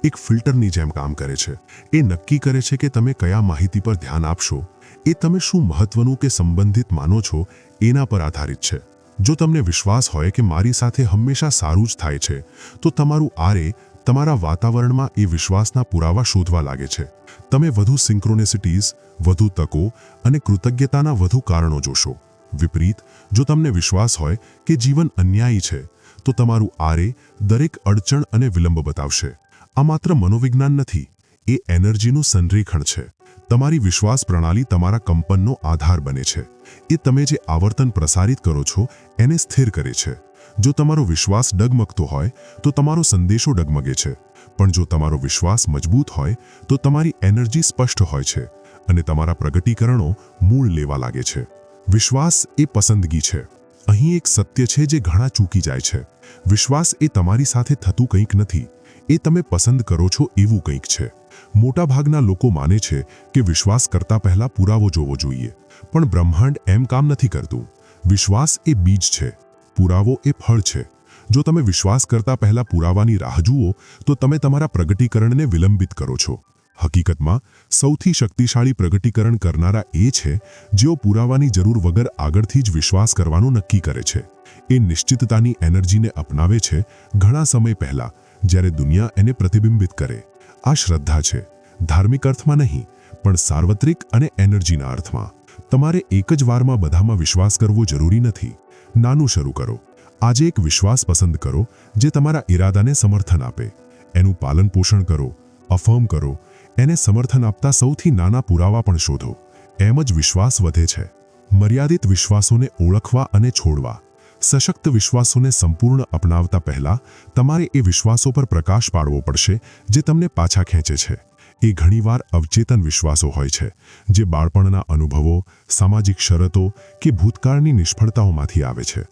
એક ફિલ્ટરની જેમ કામ કરે છે. એ નક્કી કરે છે કે તમે કયા માહિતી પર ધ્યાન આપશો. એ તમે શું મહત્વનું કે સંબંધિત માનો છો એના પર આધારિત છે. જો તમને વિશ્વાસ હોય કે મારી સાથે હંમેશા સારું જ થાય છે, તો તમારું RA તમારા વાતાવરણમાં એ વિશ્વાસના પુરાવા શોધવા લાગે છે. તમે વધુ સિન્ક્રોનિસિટીઝ, વધુ તકો અને કૃતજ્ઞતાના વધુ કારણો જોશો. વિપરીત, જો તમને વિશ્વાસ હોય કે જીવન અન્યાયી છે, તો તમારું RA દરેક અડચણ અને વિલંબ બતાવશે. આ માત્ર મનોવિજ્ઞાન નથી, એ એનર્જીનું સંરેખણ છે. તમારી વિશ્વાસ પ્રણાલી તમારા કંપનનો આધાર બને છે. એ તમે જે આવર્તન પ્રસારિત કરો છો એને સ્થિર કરે છે. જો તમારો વિશ્વાસ ડગમગતો હોય તો તમારો સંદેશો ડગમગે છે, પણ જો તમારો વિશ્વાસ મજબૂત હોય તો તમારી એનર્જી સ્પષ્ટ હોય છે અને તમારા પ્રગટીકરણો મૂળ લેવા લાગે છે. વિશ્વાસ એ પસંદગી છે. અહીં એક સત્ય છે જે ઘણા ચૂકી જાય છે. વિશ્વાસ એ તમારી સાથે થતું કંઈક નથી, એ તમે પસંદ કરો છો એવું કંઈક છે. મોટાભાગના લોકો માને છે કે વિશ્વાસ કરતા પહેલા પુરાવો જોવો જોઈએ, પણ બ્રહ્માંડ એમ કામ નથી કરતું. વિશ્વાસ એ બીજ છે, પુરાવો એ ફળ છે. જો તમે વિશ્વાસ કરતા પહેલા પુરાવાની રાહ જુઓ તો તમે તમારા પ્રગટીકરણને વિલંબિત કરો છો. હકીકતમાં સૌથી શક્તિશાળી પ્રગટીકરણ કરનારા એ છે જેઓ પુરાવાની જરૂર વગર આગળથી જ વિશ્વાસ કરવાનું નક્કી કરે છે. એ નિશ્ચિતતાની એનર્જીને અપનાવે છે ઘણા સમય પહેલા, જ્યારે દુનિયા એને પ્રતિબિંબિત કરે. આ શ્રદ્ધા છે, ધાર્મિક અર્થમાં નહીં, પણ સાર્વત્રિક અને એનર્જીના અર્થમાં. તમારે એક જ વારમાં બધામાં વિશ્વાસ કરવો જરૂરી નથી. નાનું શરૂ કરો. આજે એક વિશ્વાસ પસંદ કરો જે તમારા ઈરાદાને સમર્થન આપે. એનું પાલન પોષણ કરો, અફર્મ કરો. એને સમર્થન આપતા સૌથી નાના પુરાવા પણ શોધો. એમ જ વિશ્વાસ વધે છે. મર્યાદિત વિશ્વાસોને ઓળખવા અને છોડવા. સશક્ત વિશ્વાસોને સંપૂર્ણ અપનાવતા પહેલા તમારે એ વિશ્વાસો પર પ્રકાશ પાડવો પડશે જે તમને પાછા ખેંચે છે. એ ઘણીવાર અવચેતન વિશ્વાસો હોય છે, જે બાળપણના અનુભવો, સામાજિક શરતો કે ભૂતકાળની નિષ્ફળતાઓમાંથી આવે છે.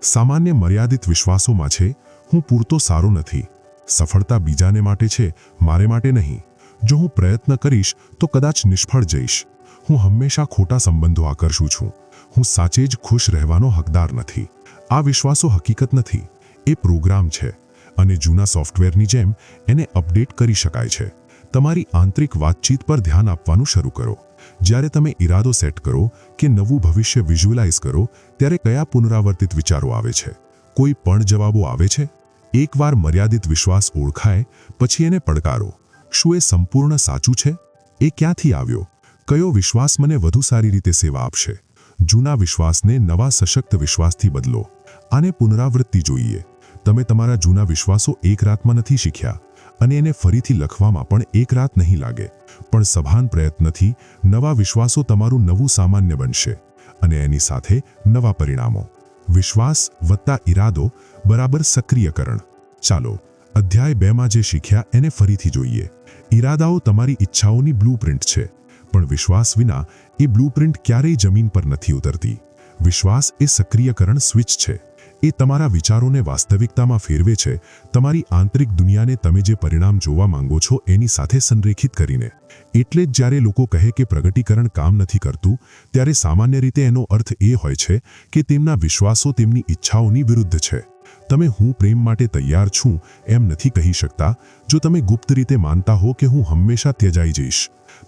સામાન્ય મર્યાદિત વિશ્વાસોમાં છે, હું પૂરતો સારો નથી, સફળતા બીજાને માટે છે, મારે માટે નહીં, જો હું પ્રયત્ન કરીશ તો કદાચ નિષ્ફળ જઈશ, હું હંમેશા ખોટા સંબંધો આકર્ષું છું, હું સાચે જ ખુશ રહેવાનો હકદાર નથી. આ વિશ્વાસો હકીકત નથી, એ પ્રોગ્રામ છે, અને જૂના સોફ્ટવેરની જેમ એને અપડેટ કરી શકાય છે. તમારી આંતરિક વાતચીત પર ધ્યાન આપવાનું શરૂ કરો. જ્યારે તમે ઈરાદો સેટ કરો કે નવું ભવિષ્ય વિઝ્યુઅલાઇઝ કરો, ત્યારે કયા પુનરાવર્તિત વિચારો આવે છે? કોઈ પણ જવાબો આવે છે? એકવાર મર્યાદિત વિશ્વાસ ઓળખાય પછી એને પડકારો. શું એ સંપૂર્ણ સાચું છે? એ ક્યાંથી આવ્યો? કયો વિશ્વાસ મને વધુ સારી રીતે સેવા આપશે? જૂના વિશ્વાસને નવા સશક્ત વિશ્વાસથી બદલો. આને પુનરાવૃત્તિ જોઈએ. તમે તમારા જૂના વિશ્વાસો એક રાતમાં નથી શીખ્યા, અને એને ફરીથી લખવામાં પણ એક રાત નહીં લાગે. પણ સભાન પ્રયત્નથી નવા વિશ્વાસો તમારું નવું સામાન્ય બનશે, અને એની સાથે નવા પરિણામો. વિશ્વાસ વત્તા ઈરાદો બરાબર સક્રિયકરણ. ચાલો અધ્યાય 2માં જે શીખ્યા એને ફરીથી જોઈએ. ઈરાદાઓ તમારી ઈચ્છાઓની બ્લુપ્રિન્ટ છે, પણ વિશ્વાસ વિના એ બ્લુપ્રિન્ટ ક્યારેય જમીન પર નથી ઉતરતી. વિશ્વાસ એ સક્રિયકરણ સ્વિચ છે. એ તમારા વિચારોને વાસ્તવિકતામાં ફેરવે છે, તમારી આંતરિક દુનિયાને તમે જે પરિણામ જોવા માંગો છો એની સાથે સંરેખિત કરીને. એટલે જ જ્યારે લોકો કહે કે પ્રગટીકરણ કામ નથી કરતું, ત્યારે સામાન્ય રીતે એનો અર્થ એ હોય છે કે તેમના વિશ્વાસો તેમની ઈચ્છાઓની વિરુદ્ધ છે. તમે હું પ્રેમ માટે તૈયાર છું એમ નથી કહી શકતા જો તમે ગુપ્ત રીતે માનતા હો કે હું હંમેશા ત્યજાઈ જઈશ.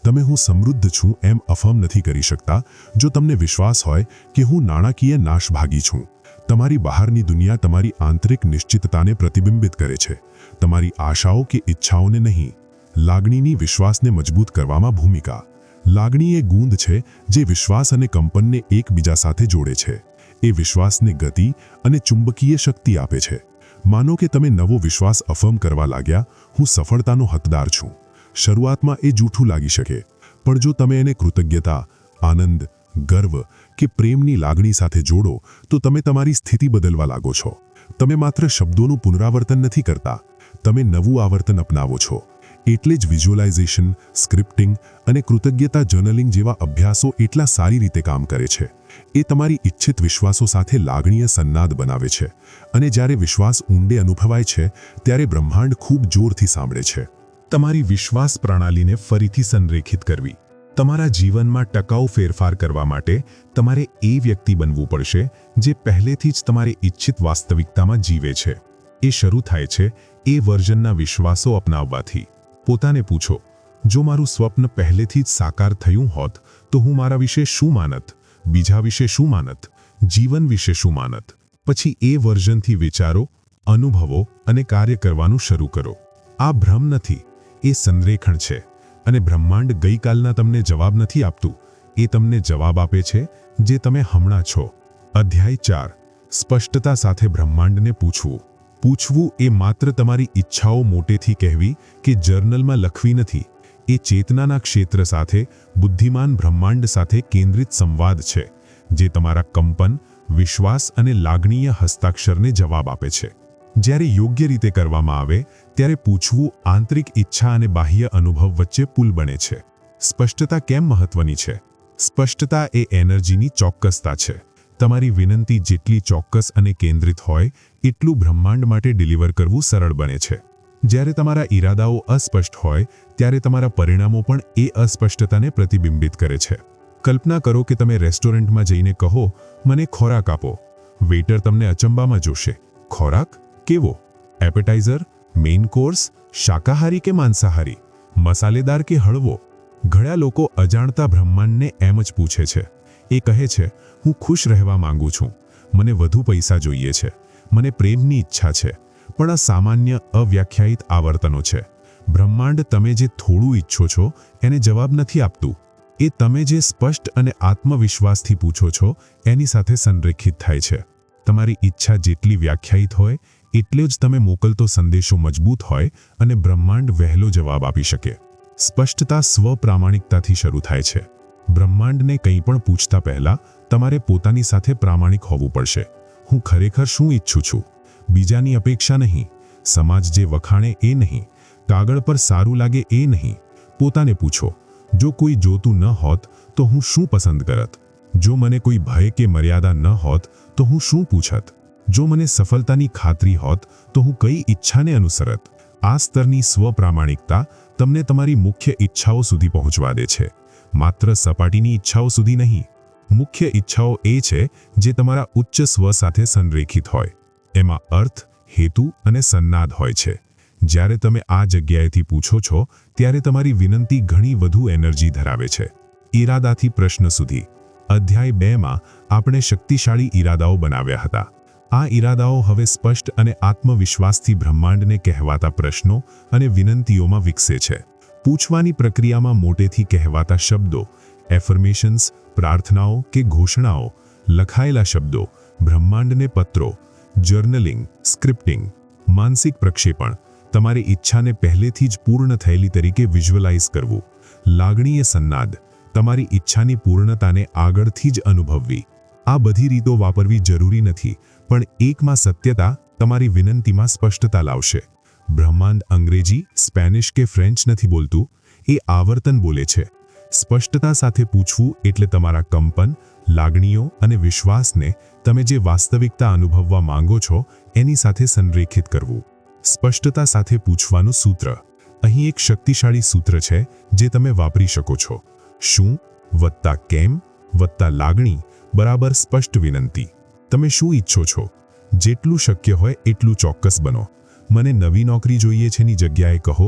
તમે હું સમૃદ્ધ છું એમ અફર્મ નથી કરી શકતા જો તમને વિશ્વાસ હોય કે હું નાણાકીય નાશભાગી છું. તમારી બહારની દુનિયા તમારી આંતરિક નિશ્ચિતતાને પ્રતિબિંબિત કરે છે, તમારી આશાઓ કે ઈચ્છાઓને નહીં. લાગણીની વિશ્વાસને મજબૂત કરવામાં ભૂમિકા. લાગણી એ ગૂંદ છે જે વિશ્વાસ અને કંપનને એકબીજા સાથે જોડે છે. એ વિશ્વાસને ગતિ અને ચુંબકીય શક્તિ આપે છે. માનો કે તમે નવો વિશ્વાસ અફર્મ કરવા લાગ્યા, હું સફળતાનો હકદાર છું. શરૂઆતમાં એ જૂઠું લાગી શકે, પણ જો તમે એને કૃતજ્ઞતા, આનંદ, ગર્વ કે પ્રેમની લાગણી સાથે જોડો તો તમે તમારી સ્થિતિ બદલવા લાગો છો. તમે માત્ર શબ્દોનું પુનરાવર્તન નથી કરતા, તમે નવું આવર્તન અપનાવો છો. એટલે જ વિઝ્યુઅલાઇઝેશન, સ્ક્રિપ્ટિંગ અને કૃતજ્ઞતા જર્નલિંગ જેવા અભ્યાસો એટલા સારી રીતે કામ કરે છે. એ તમારી ઇચ્છિત વિશ્વાસો સાથે લાગણીય સંનાદ બનાવે છે, અને જ્યારે વિશ્વાસ ઊંડે અનુભવાય છે ત્યારે બ્રહ્માંડ ખૂબ જોરથી સાંભળે છે. તમારી વિશ્વાસ પ્રણાલીને ફરીથી સંરેખિત કરવી. તમારા જીવનમાં ટકાઉ ફેરફાર કરવા માટે તમારે એ વ્યક્તિ બનવું પડશે જે પહેલેથી જ તમારી ઇચ્છિત વાસ્તવિકતામાં જીવે છે. એ શરૂ થાય છે એ વર્ઝનના વિશ્વાસો અપનાવવાથી. પોતાને પૂછો, જો મારું સ્વપ્ન પહેલેથી જ સાકાર થયું હોત તો હું મારા વિશે શું માનત, બીજા વિશે શું માનત, જીવન વિશે શું માનત? પછી એ વર્ઝનથી વિચારો, અનુભવો અને કાર્ય કરવાનું શરૂ કરો. આ ભ્રમ નથી, એ સંરેખણ છે. અને બ્રહ્માંડ ગઈકાલના તમને જવાબ નથી આપતું, એ તમને જવાબ આપે છે જે તમે હમણાં છો. અધ્યાય 4. સ્પષ્ટતા સાથે બ્રહ્માંડને પૂછવું. પૂછવું એ માત્ર તમારી ઈચ્છાઓ મોટેથી કહેવી કે જર્નલમાં લખવી નથી. એ ચેતનાના ક્ષેત્ર સાથે, બુદ્ધિમાન બ્રહ્માંડ સાથે કેન્દ્રિત સંવાદ છે, જે તમારા કંપન, વિશ્વાસ અને લાગણીય હસ્તાક્ષરને જવાબ આપે છે. જ્યારે યોગ્ય રીતે કરવામાં આવે ત્યારે પૂછવું આંતરિક ઈચ્છા અને બાહ્ય અનુભવ વચ્ચે પુલ બને છે. સ્પષ્ટતા કેમ મહત્વની છે? સ્પષ્ટતા એ એનર્જીની ચોક્કસતા છે. તમારી વિનંતી જેટલી ચોક્કસ અને કેન્દ્રિત હોય એટલું બ્રહ્માંડ માટે ડિલિવર કરવું સરળ બને છે. જ્યારે તમારા ઈરાદાઓ અસ્પષ્ટ હોય ત્યારે તમારા પરિણામો પણ એ અસ્પષ્ટતાને પ્રતિબિંબિત કરે છે. કલ્પના કરો કે તમે રેસ્ટોરન્ટમાં જઈને કહો, મને ખોરાક આપો. વેઇટર તમને અચંબામાં જોશે. ખોરાક? કેવો? એપેટાઇઝર, મેઇન કોર્સ, શાકાહારી કે માંસાહારી, મસાલેદાર કે હળવો? ઘણા લોકો અજાણતા બ્રહ્માંડને એમ જ પૂછે છે. એ કહે છે, હું ખુશ રહેવા માંગુ છું, મને વધુ પૈસા જોઈએ છે, મને પ્રેમની ઈચ્છા છે. પણ આ સામાન્ય અવ્યાખ્યાયિત આવર્તનો છે. બ્રહ્માંડ તમે જે થોડું ઈચ્છો છો એને જવાબ નથી આપતું. એ તમે જે સ્પષ્ટ અને આત્મવિશ્વાસથી પૂછો છો એની સાથે સંરેખિત થાય છે. તમારી ઈચ્છા જેટલી વ્યાખ્યાયિત હોય એટલે જ તમે મોકલતો સંદેશો મજબૂત હોય અને બ્રહ્માંડ વહેલો જવાબ આપી શકે. સ્પષ્ટતા સ્વપ્રામાણિકતાથી શરૂ થાય છે. બ્રહ્માંડને કંઈ પણ પૂછતા પહેલા તમારે પોતાની સાથે પ્રામાણિક હોવું પડશે. હું ખરેખર શું ઈચ્છું છું? બીજાની અપેક્ષા નહીં, સમાજ જે વખાણે એ નહીં, કાગળ પર સારું લાગે એ નહીં. પોતાને પૂછો, જો કોઈ જોતું ન હોત તો હું શું પસંદ કરત? જો મને કોઈ ભય કે મર્યાદા ન હોત તો હું શું પૂછત? જો મને સફળતાની ખાતરી હોત તો હું કઈ ઈચ્છાને અનુસરત? આ સ્તરની સ્વપ્રામાણિકતા તમને તમારી મુખ્ય ઈચ્છાઓ સુધી પહોંચવા દે છે. માત્ર સપાટીની ઈચ્છાઓ સુધી નહીં. મુખ્ય ઈચ્છાઓ એ છે જે તમારા ઉચ્ચ સ્વ સાથે સંરેખિત હોય. એમાં અર્થ, હેતુ અને સન્નાદ હોય છે. જ્યારે તમે આ જગ્યાએથી પૂછો છો ત્યારે તમારી વિનંતી ઘણી વધુ એનર્જી ધરાવે છે. ઈરાદાથી પ્રશ્ન સુધી. અધ્યાય 2માં આપણે શક્તિશાળી ઈરાદાઓ બનાવ્યા હતા. આ ઈરાદાઓ હવે સ્પષ્ટ અને આત્મવિશ્વાસથી બ્રહ્માંડને કહેવાતા પ્રશ્નો અને વિનંતીઓમાં વિકસે છે. પૂછવાની પ્રક્રિયામાં મોટેથી કહેવાતા શબ્દો, એફર્મેશન્સ, પ્રાર્થનાઓ કે ઘોષણાઓ, લખાયેલા શબ્દો, બ્રહ્માંડને પત્રો, જર્નલિંગ, સ્ક્રિપ્ટિંગ, માનસિક પ્રક્ષેપણ, તમારી ઈચ્છાને પહેલેથી જ પૂર્ણ થયેલી તરીકે વિઝ્યુઅલાઇઝ કરવું, લાગણીય સન્નાદ, તમારી ઈચ્છાની પૂર્ણતાને આગળથી જ અનુભવવી. આ બધી રીતો વાપરવી જરૂરી નથી, પણ એકમાં સત્યતા તમારી વિનંતીમાં સ્પષ્ટતા લાવશે. બ્રહ્માંડ અંગ્રેજી, સ્પેનિશ કે ફ્રેન્ચ નથી બોલતું, એ આવર્તન બોલે છે. સ્પષ્ટતા સાથે પૂછવું એટલે તમારા કંપન, લાગણીઓ અને વિશ્વાસને તમે જે વાસ્તવિકતા અનુભવવા માંગો છો એની સાથે સંરેખિત કરવું. સ્પષ્ટતા સાથે પૂછવાનું સૂત્ર. અહીં એક શક્તિશાળી સૂત્ર છે જે તમે વાપરી શકો છો. શું વત્તા કેમ વત્તા લાગણી બરાબર સ્પષ્ટ વિનંતી. તમે શું ઈચ્છો છો? જેટલું શક્ય હોય એટલું ચોક્કસ બનો. મને નવી નોકરી જોઈએ છેની જગ્યાએ કહો,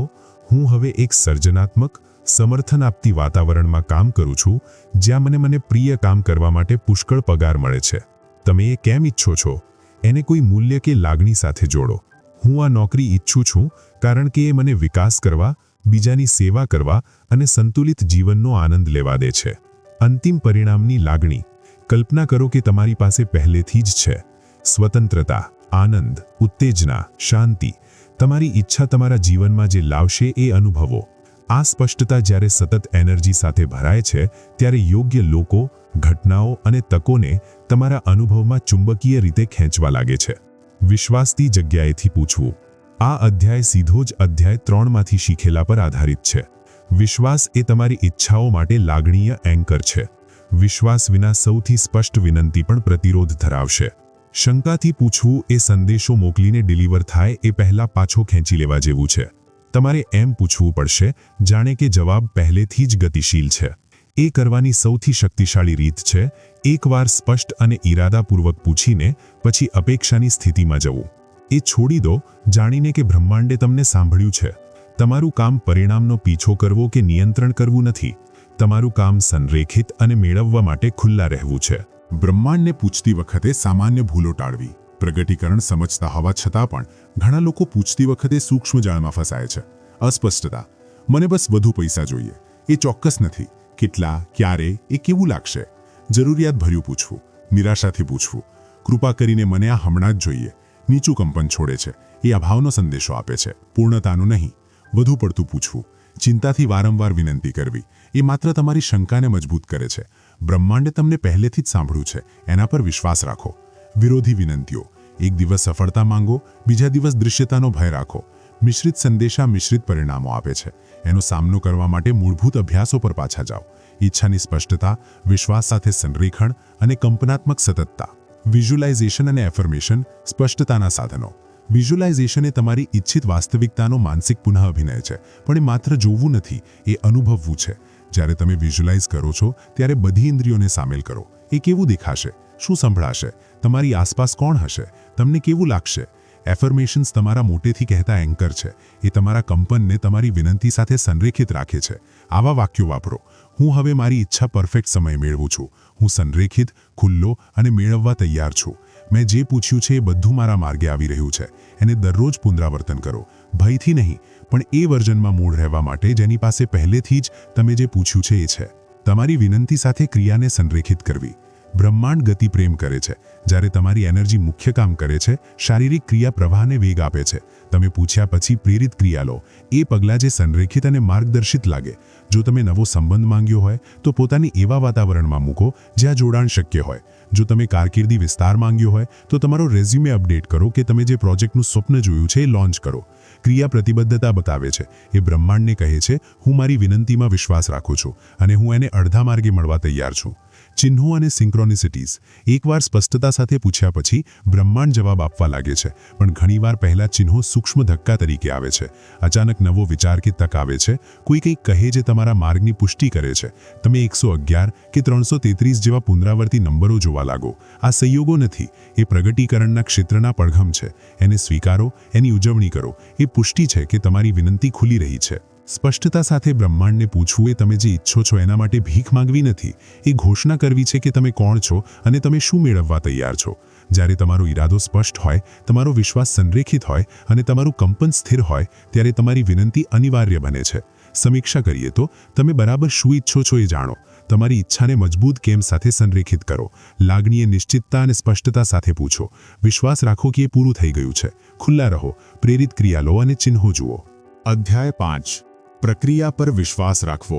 હું હવે એક સર્જનાત્મક, સમર્થન આપતી વાતાવરણમાં કામ કરું છું જ્યાં મને પ્રિય કામ કરવા માટે પુષ્કળ પગાર મળે છે. તમે એ કેમ ઈચ્છો છો? એને કોઈ મૂલ્ય કે લાગણી સાથે જોડો. હું આ નોકરી ઈચ્છું છું કારણ કે એ મને વિકાસ કરવા, બીજાની સેવા કરવા અને સંતુલિત જીવનનો આનંદ લેવા દે છે. અંતિમ પરિણામની લાગણી. કલ્પના કરો કે તમારી પાસે પહેલેથી જ છે. સ્વતંત્રતા, આનંદ, ઉત્તેજના, શાંતિ. તમારી ઈચ્છા તમારા જીવનમાં જે લાવશે એ અનુભવો. આ સ્પષ્ટતા જ્યારે સતત એનર્જી સાથે ભરાય છે ત્યારે યોગ્ય લોકો, ઘટનાઓ અને તકોને તમારા અનુભવમાં ચુંબકીય રીતે ખેંચવા લાગે છે. વિશ્વાસથી જગ્યાએથી પૂછવું. આ અધ્યાય સીધો જ અધ્યાય 3માંથી શીખેલા પર આધારિત છે. વિશ્વાસ એ તમારી ઈચ્છાઓ માટે લાગણીય એન્કર છે. વિશ્વાસ વિના સૌથી સ્પષ્ટ વિનંતી પણ પ્રતિરોધ ધરાવશે. શંકાથી પૂછવું એ સંદેશો મોકલીને ડિલિવર થાય એ પહેલાં પાછો ખેંચી લેવા જેવું છે. તમારે એમ પૂછવું પડશે જાણે કે જવાબ પહેલેથી જ ગતિશીલ છે. એ કરવાની સૌથી શક્તિશાળી રીત છે એકવાર સ્પષ્ટ અને ઈરાદાપૂર્વક પૂછીને પછી અપેક્ષાની સ્થિતિમાં જવું. એ છોડી દો જાણીને કે બ્રહ્માંડે તમને સાંભળ્યું છે. તમારું કામ પરિણામનો પીછો કરવો કે નિયંત્રણ કરવું નથી. તમારું કામ સંરેખિત અને મેળવવા માટે ખુલ્લા રહેવું છે. બ્રહ્માંડને પૂછતી વખતે સામાન્ય ભૂલો ટાળવી. પ્રગટીકરણ સમજતા હોવા છતાં પણ ઘણા લોકો પૂછતી વખતે સૂક્ષ્મ જાળમાં ફસાય છે. અસ્પષ્ટતા. મને બસ વધુ પૈસા જોઈએ. એ ચોક્કસ નથી. કેટલા, ક્યારે, એ કેવું લાગશે? જરૂરિયાત ભર્યું પૂછવું. નિરાશાથી પૂછવું. કૃપા કરીને મને આ હમણાં જ જોઈએ. નીચું કંપન છોડે છે. એ અભાવનો સંદેશો આપે છે, પૂર્ણતાનું નહીં. વધુ પડતું પૂછવું. ચિંતાથી વારંવાર વિનંતી કરવી. એ માત્ર તમારી શંકાને મજબૂત કરે છે. બ્રહ્માંડે તમને પહેલેથી જ સાંભળ્યું છે, એના પર વિશ્વાસ રાખો. વિરોધી વિનંતીઓ. એક દિવસ સફળતા માંગો, બીજા દિવસ દૃશ્યતાનો ભય રાખો. મિશ્રિત સંદેશા મિશ્રિત પરિણામો આપે છે. એનો સામનો કરવા માટે મૂળભૂત અભ્યાસો પર પાછા જાઓ. ઈચ્છાની સ્પષ્ટતા, વિશ્વાસ સાથે સંરેખણ અને કંપનાત્મક સતતતા. વિઝ્યુલાઇઝેશન અને એફર્મેશન સ્પષ્ટતાના સાધનો. વિઝ્યુલાઇઝેશન એ તમારી ઈચ્છિત વાસ્તવિકતાનો માનસિક પુનઃઅભિનય છે, પણ એ માત્ર જોવું નથી, એ અનુભવવું છે. જ્યારે તમે વિઝ્યુલાઇઝ કરો છો ત્યારે બધી ઇન્દ્રિયોને સામેલ કરો. એ કેવું દેખાશે? શું સંભળાશે? તમારી આસપાસ કોણ હશે? તમને કેવું લાગશે? એફર્મેશન્સ તમારા મોટેથી કહેતા એન્કર છે. એ તમારા કંપનને તમારી વિનંતી સાથે સંરેખિત રાખે છે. આવા વાક્યો વાપરો: હું હવે મારી ઈચ્છા પરફેક્ટ સમય મેળવું છું. હું સંરેખિત, ખુલ્લો અને મેળવવા તૈયાર છું. મેં જે પૂછ્યું છે એ બધું મારા માર્ગે આવી રહ્યું છે. એને દરરોજ પુનરાવર્તન કરો, ભયથી નહીં, પણ એ વર્ઝનમાં મૂળ રહેવા માટે જેની પાસે પહેલેથી જ તમે જે પૂછ્યું છે એ છે. તમારી વિનંતી સાથે ક્રિયાને સંરેખિત કરવી. બ્રહ્માંડ ગતિ પ્રેમ કરે છે જ્યારે તમારી એનર્જી મુખ્ય કામ કરે છે. શારીરિક ક્રિયા પ્રવાહને વેગ આપે છે. તમે પૂછ્યા પછી પ્રેરિત ક્રિયા લો. એ પગલાં જે સંરેખિત અને માર્ગદર્શિત લાગે. જો તમે નવો સંબંધ માંગ્યો હોય તો પોતાની એવા વાતાવરણમાં મૂકો જ્યાં જોડાણ શક્ય હોય. જો તમે કારકિર્દી વિસ્તાર માંગ્યો હોય તો તમારો રેઝ્યુમે અપડેટ કરો કે તમે જે પ્રોજેક્ટનું સ્વપ્ન જોયું છે એ લોન્ચ કરો. ક્રિયા પ્રતિબદ્ધતા બતાવે છે. એ બ્રહ્માંડને કહે છે, હું મારી વિનંતીમાં વિશ્વાસ રાખું છું અને હું એને અડધા માર્ગે મળવા તૈયાર છું. ચિહ્નો અને સિંક્રોનિસિટીઝ. એકવાર સ્પષ્ટતા સાથે પૂછ્યા પછી બ્રહ્માંડ જવાબ આપવા લાગે છે, પણ ઘણીવાર પહેલા ચિહ્નો સૂક્ષ્મ ધક્કા તરીકે આવે છે. અચાનક નવો વિચાર કે તક આવે છે. કોઈ કંઈક કહે જે તમારા માર્ગની પુષ્ટિ કરે છે. તમે 111 કે 333 જેવા પુનરાવર્તી નંબરો જોવા લાગો. આ સંયોગો નથી, એ પ્રગટીકરણના ક્ષેત્રના પડઘમ છે. એને સ્વીકારો, એની ઉજવણી કરો. એ પુષ્ટિ છે કે તમારી વિનંતી ખુલી રહી છે. સ્પષ્ટતા સાથે બ્રહ્માંડને પૂછવું એ તમે જે ઈચ્છો છો એના માટે ભીખ માંગવી નથી. એ ઘોષણા કરવી છે કે તમે કોણ છો અને તમે શું મેળવવા તૈયાર છો. જ્યારે તમારો ઈરાદો સ્પષ્ટ હોય, તમારો વિશ્વાસ સંરેખિત હોય અને તમારું કંપન સ્થિર હોય, ત્યારે તમારી વિનંતી અનિવાર્ય બને છે. સમીક્ષા કરીએ તો તમે બરાબર શું ઈચ્છો છો એ જાણો. તમારી ઈચ્છાને મજબૂત કેમ સાથે સંરેખિત કરો. લાગણીએ નિશ્ચિતતા અને સ્પષ્ટતા સાથે પૂછો. વિશ્વાસ રાખો કે એ પૂરું થઈ ગયું છે. ખુલ્લા રહો, પ્રેરિત ક્રિયા લો અને ચિહ્નો જુઓ. અધ્યાય 5. પ્રક્રિયા પર વિશ્વાસ રાખવો.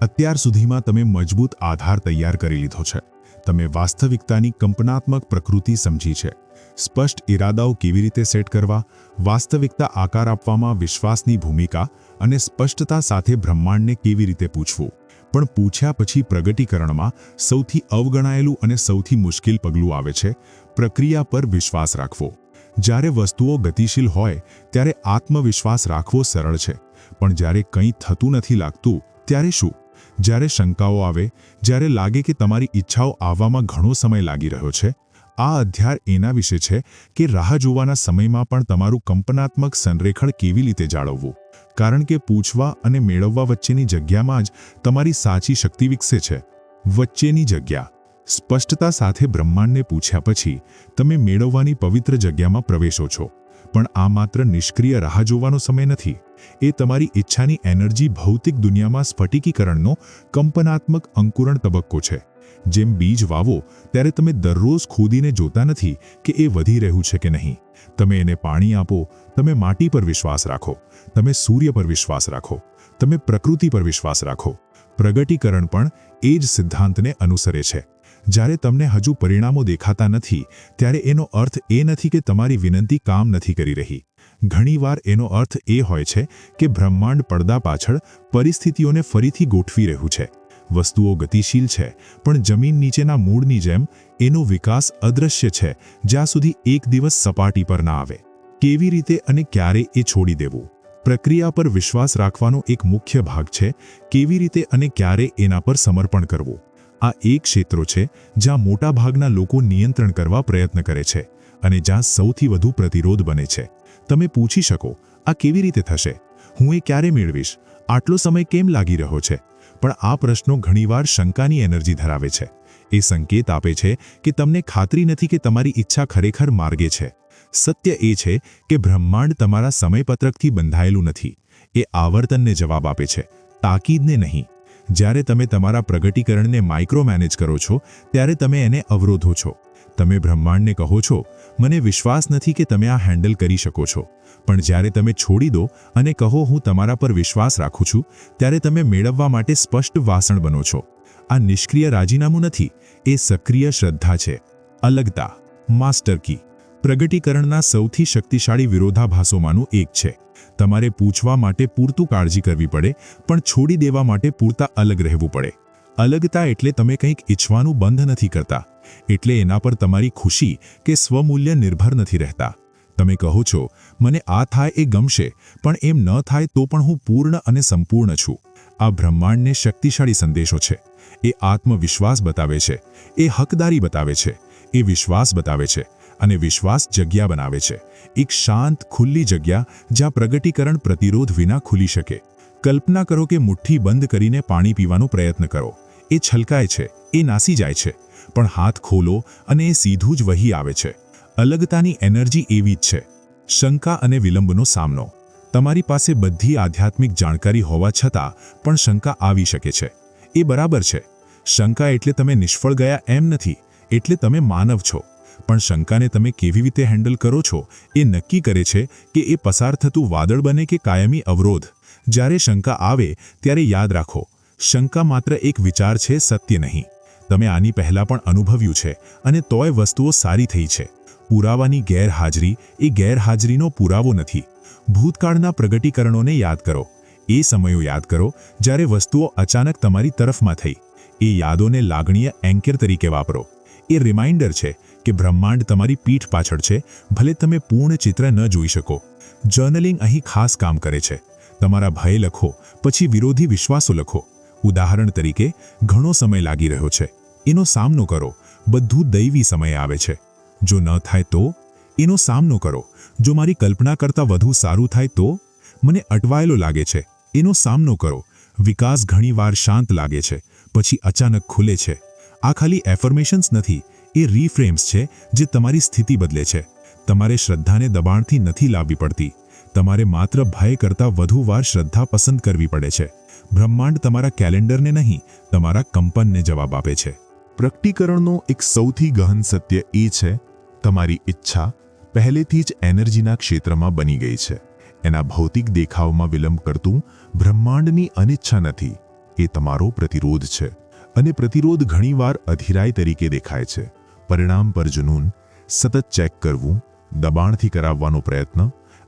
અત્યાર સુધીમાં તમે મજબૂત આધાર તૈયાર કરી લીધો છે. તમે વાસ્તવિકતાની કંપનાત્મક પ્રકૃતિ સમજી છે. સ્પષ્ટ ઈરાદાઓ કેવી રીતે સેટ કરવા, વાસ્તવિકતા આકાર આપવામાં વિશ્વાસની ભૂમિકા અને સ્પષ્ટતા સાથે બ્રહ્માંડને કેવી રીતે પૂછવું. પણ પૂછ્યા પછી પ્રગટીકરણમાં સૌથી અવગણાયેલું અને સૌથી મુશ્કેલ પગલું આવે છે: પ્રક્રિયા પર વિશ્વાસ રાખવો. જ્યારે વસ્તુઓ ગતિશીલ હોય ત્યારે આત્મવિશ્વાસ રાખવો સરળ છે, પણ જ્યારે કંઈ થતું નથી લાગતું ત્યારે શું? જ્યારે શંકાઓ આવે, જ્યારે લાગે કે તમારી ઈચ્છાઓ આવવામાં ઘણો સમય લાગી રહ્યો છે. આ અધ્યાય એના વિશે છે કે રાહ જોવાના સમયમાં પણ તમારું કંપનાત્મક સંરેખણ કેવી રીતે જાળવવું. કારણ કે પૂછવા અને મેળવવા વચ્ચેની જગ્યામાં જ તમારી સાચી શક્તિ વિકસે છે. વચ્ચેની જગ્યા. સ્પષ્ટતા સાથે બ્રહ્માંડને પૂછ્યા પછી તમે મેળવવાની પવિત્ર જગ્યામાં પ્રવેશો છો. પણ આ માત્ર નિષ્ક્રિય રાહ જોવાનો સમય નથી. એ તમારી ઈચ્છાની એનર્જી ભૌતિક દુનિયામાં સ્ફટિકીકરણનો કંપનાત્મક અંકુરણ તબક્કો છે. જેમ બીજ વાવો ત્યારે તમે દરરોજ ખોદીને જોતા નથી કે એ વધી રહ્યું છે કે નહીં. તમે એને પાણી આપો, તમે માટી પર વિશ્વાસ રાખો, તમે સૂર્ય પર વિશ્વાસ રાખો, તમે પ્રકૃતિ પર વિશ્વાસ રાખો. પ્રગટીકરણ પણ એ જ સિદ્ધાંતને અનુસરે છે. જ્યારે તમને હજુ પરિણામો દેખાતા નથી ત્યારે એનો અર્થ એ નથી કે તમારી વિનંતી કામ નથી કરી રહી. ઘણીવાર એનો અર્થ એ હોય છે કે બ્રહ્માંડ પડદા પાછળ પરિસ્થિતિઓને ફરીથી ગોઠવી રહ્યું છે. વસ્તુઓ ગતિશીલ છે, પણ જમીન નીચેના મૂળની જેમ એનો વિકાસ અદૃશ્ય છે જ્યાં સુધી એક દિવસ સપાટી પર ના આવે. કેવી રીતે અને ક્યારે એ છોડી દેવું. પ્રક્રિયા પર વિશ્વાસ રાખવાનો એક મુખ્ય ભાગ છે કેવી રીતે અને ક્યારે એના પર સમર્પણ કરવું. આ એ ક્ષેત્રો છે જ્યાં મોટાભાગના લોકો નિયંત્રણ કરવા પ્રયત્ન કરે છે અને જ્યાં સૌથી વધુ પ્રતિરોધ બને છે. તમે પૂછી શકો, આ કેવી રીતે થશે? હું એ ક્યારે મેળવીશ? આટલો સમય કેમ લાગી રહ્યો છે? પણ આ પ્રશ્નો ઘણીવાર શંકાની એનર્જી ધરાવે છે. એ સંકેત આપે છે કે તમને ખાતરી નથી કે તમારી ઈચ્છા ખરેખર માર્ગે છે. સત્ય એ છે કે બ્રહ્માંડ તમારા સમયપત્રકથી બંધાયેલું નથી. એ આવર્તનને જવાબ આપે છે, તાકીદને નહીં. જ્યારે તમે તમારા પ્રગટીકરણને માઇક્રો મેનેજ કરો છો ત્યારે તમે એને અવરોધો છો. તમે બ્રહ્માંડને કહો છો, મને વિશ્વાસ નથી કે તમે આ હેન્ડલ કરી શકો છો. પણ જ્યારે તમે છોડી દો અને કહો, હું તમારા પર વિશ્વાસ રાખું છું, ત્યારે તમે મેળવવા માટે સ્પષ્ટ વાસણ બનો છો. આ નિષ્ક્રિય રાજીનામું નથી, એ સક્રિય શ્રદ્ધા છે. અલગતા, માસ્ટર કી. પ્રગટીકરણના સૌથી શક્તિશાળી વિરોધાભાસોમાંનું એક છે. તમારે પૂછવા માટે પૂરતું કાળજી કરવી પડે, પણ છોડી દેવા માટે પૂરતા અલગ રહેવું પડે. અલગતા એટલે તમે કંઈક ઈચ્છવાનું બંધ નથી કરતા. એટલે એના પર તમારી ખુશી કે સ્વમૂલ્ય નિર્ભર નથી રહેતા. તમે કહો છો, મને આ થાય એ ગમશે, પણ એમ ન થાય તો પણ હું પૂર્ણ અને સંપૂર્ણ છું. આ બ્રહ્માંડને શક્તિશાળી સંદેશો છે. એ આત્મવિશ્વાસ બતાવે છે, એ હકદારી બતાવે છે, એ વિશ્વાસ બતાવે છે. અને વિશ્વાસ જગ્યા બનાવે છે, એક શાંત ખુલ્લી જગ્યા જ્યાં પ્રગટીકરણ પ્રતિરોધ વિના ખુલી શકે. કલ્પના કરો કે મુઠ્ઠી બંધ કરીને પાણી પીવાનો પ્રયત્ન કરો. એ છલકાય છે, એ નાસી જાય છે, પણ હાથ ખોલો અને એ સીધું જ વહી આવે છે. અલગતાની એનર્જી એવી જ છે. શંકા અને વિલંબનો સામનો. તમારી પાસે બધી આધ્યાત્મિક જાણકારી હોવા છતાં પણ શંકા આવી શકે છે. એ બરાબર છે. શંકા એટલે તમે નિષ્ફળ ગયા એમ નથી, એટલે તમે માનવ છો. પણ શંકાને તમે કેવી રીતે હેન્ડલ કરો છો એ નક્કી કરે છે કે એ પસાર થતું વાદળ બને કે કાયમી અવરોધ. જ્યારે શંકા આવે ત્યારે યાદ રાખો, શંકા માત્ર એક વિચાર છે, સત્ય નહીં. તમે આની પહેલાં પણ અનુભવ્યું છે અને તોય વસ્તુઓ સારી થઈ છે. પુરાવાની ગેરહાજરી એ ગેરહાજરીનો પુરાવો નથી. ભૂતકાળના પ્રગટીકરણોને યાદ કરો. એ સમયો યાદ કરો જ્યારે વસ્તુઓ અચાનક તમારી તરફમાં થઈ. એ યાદોને લાગણીય એન્કર તરીકે વાપરો. એ રિમાઇન્ડર છે કે બ્રહ્માંડ તમારી પીઠ પાછળ છે, ભલે તમે પૂર્ણ ચિત્ર ન જોઈ શકો. જર્નલિંગ અહીં ખાસ કામ કરે છે. તમારા ભય લખો, પછી વિરોધી વિશ્વાસો લખો. ઉદાહરણ તરીકે, ઘણો સમય લાગી રહ્યો છે, એનો સામનો કરો. બધું દૈવી સમયે આવે છે. જો ન થાય તો એનો સામનો કરો. જો મારી કલ્પના કરતાં વધુ સારું થાય તો મને અટવાયેલો લાગે છે, એનો સામનો કરો. વિકાસ ઘણીવાર શાંત લાગે છે, પછી અચાનક ખુલે છે. આ ખાલી એફર્મેશન્સ નથી, એ રીફ્રેમ્સ છે જે તમારી સ્થિતિ બદલે છે. તમારે શ્રદ્ધાને દબાણથી નથી લાવવી પડતી. તમારે માત્ર ભય કરતાં વધુ વાર શ્રદ્ધા પસંદ કરવી પડે છે. બ્રહ્માંડ તમારા કેલેન્ડરને નહીં, તમારા કંપનને જવાબ આપે છે. પ્રગટીકરણનો એક સૌથી ગહન સત્ય એ છે, તમારી ઈચ્છા પહેલેથી જ એનર્જીના ક્ષેત્રમાં બની ગઈ છે. એના ભૌતિક દેખાવમાં વિલંબ કરતું બ્રહ્માંડની અનિચ્છા નથી, એ તમારો પ્રતિરોધ છે. અને પ્રતિરોધ ઘણીવાર અધીરાઈ તરીકે દેખાય છે. પરિણામ પર જુનૂન, સતત ચેક કરવું, દબાણથી કરાવવાનો પ્રયત્ન,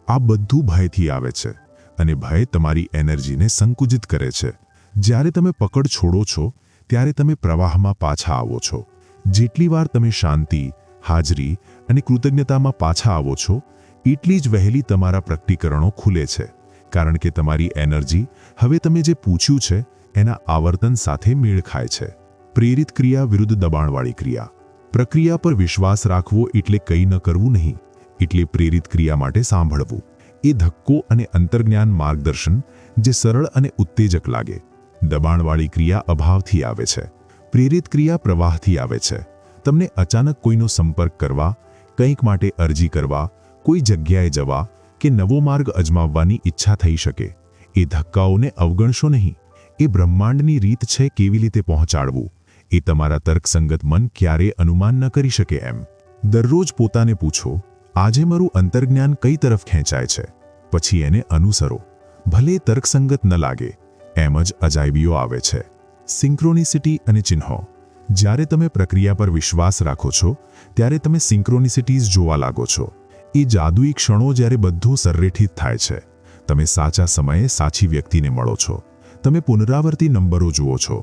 આ બધું ભયથી આવે છે. અને ભય તમારી એનર્જીને સંકુચિત કરે છે. જ્યારે તમે પકડ છોડો છો ત્યારે તમે પ્રવાહમાં પાછા આવો છો. જેટલી વાર તમે શાંતિ, હાજરી અને કૃતજ્ઞતામાં પાછા આવો છો, એટલી જ વહેલી તમારા પ્રગટીકરણો ખુલે છે. કારણ કે તમારી એનર્જી હવે તમે જે પૂછ્યું છે એના આવર્તન સાથે મેળ ખાય છે. પ્રેરિત ક્રિયા વિરુદ્ધ દબાણવાળી ક્રિયા. પ્રક્રિયા પર વિશ્વાસ રાખવો એટલે કંઈ ન કરવું નહીં, એટલે પ્રેરિત ક્રિયા માટે સાંભળવું. એ ધક્કો અને અંતર્જ્ઞાન માર્ગદર્શન જે સરળ અને ઉત્તેજક લાગે. દબાણવાળી ક્રિયા અભાવથી આવે છે. પ્રેરિત ક્રિયા પ્રવાહથી આવે છે. તમને અચાનક કોઈનો સંપર્ક કરવા, કંઈક માટે અરજી કરવા, કોઈ જગ્યાએ જવા કે નવો માર્ગ અજમાવવાની ઈચ્છા થઈ શકે. એ ધક્કાઓને અવગણશો નહીં. એ બ્રહ્માંડની રીત છે કેવી રીતે પહોંચાડવું. એ તમારા તર્કસંગત મન ક્યારેય અનુમાન ન કરી શકે એમ. દરરોજ પોતાને પૂછો, આજે મારું અંતર્જ્ઞાન કઈ તરફ ખેંચાય છે? પછી એને અનુસરો. ભલે તર્કસંગત ન લાગે, એમ જ અજાયબીઓ આવે છે. સિંક્રોનિસિટી અને ચિહ્નો. જ્યારે તમે પ્રક્રિયા પર વિશ્વાસ રાખો છો ત્યારે તમે સિંક્રોનિસિટીઝ જોવા લાગો છો. એ જાદુઈ ક્ષણો જ્યારે બધું સંરેખિત થાય છે. તમે સાચા સમયે સાચી વ્યક્તિને મળો છો. તમે પુનરાવર્તી નંબરો જુઓ છો.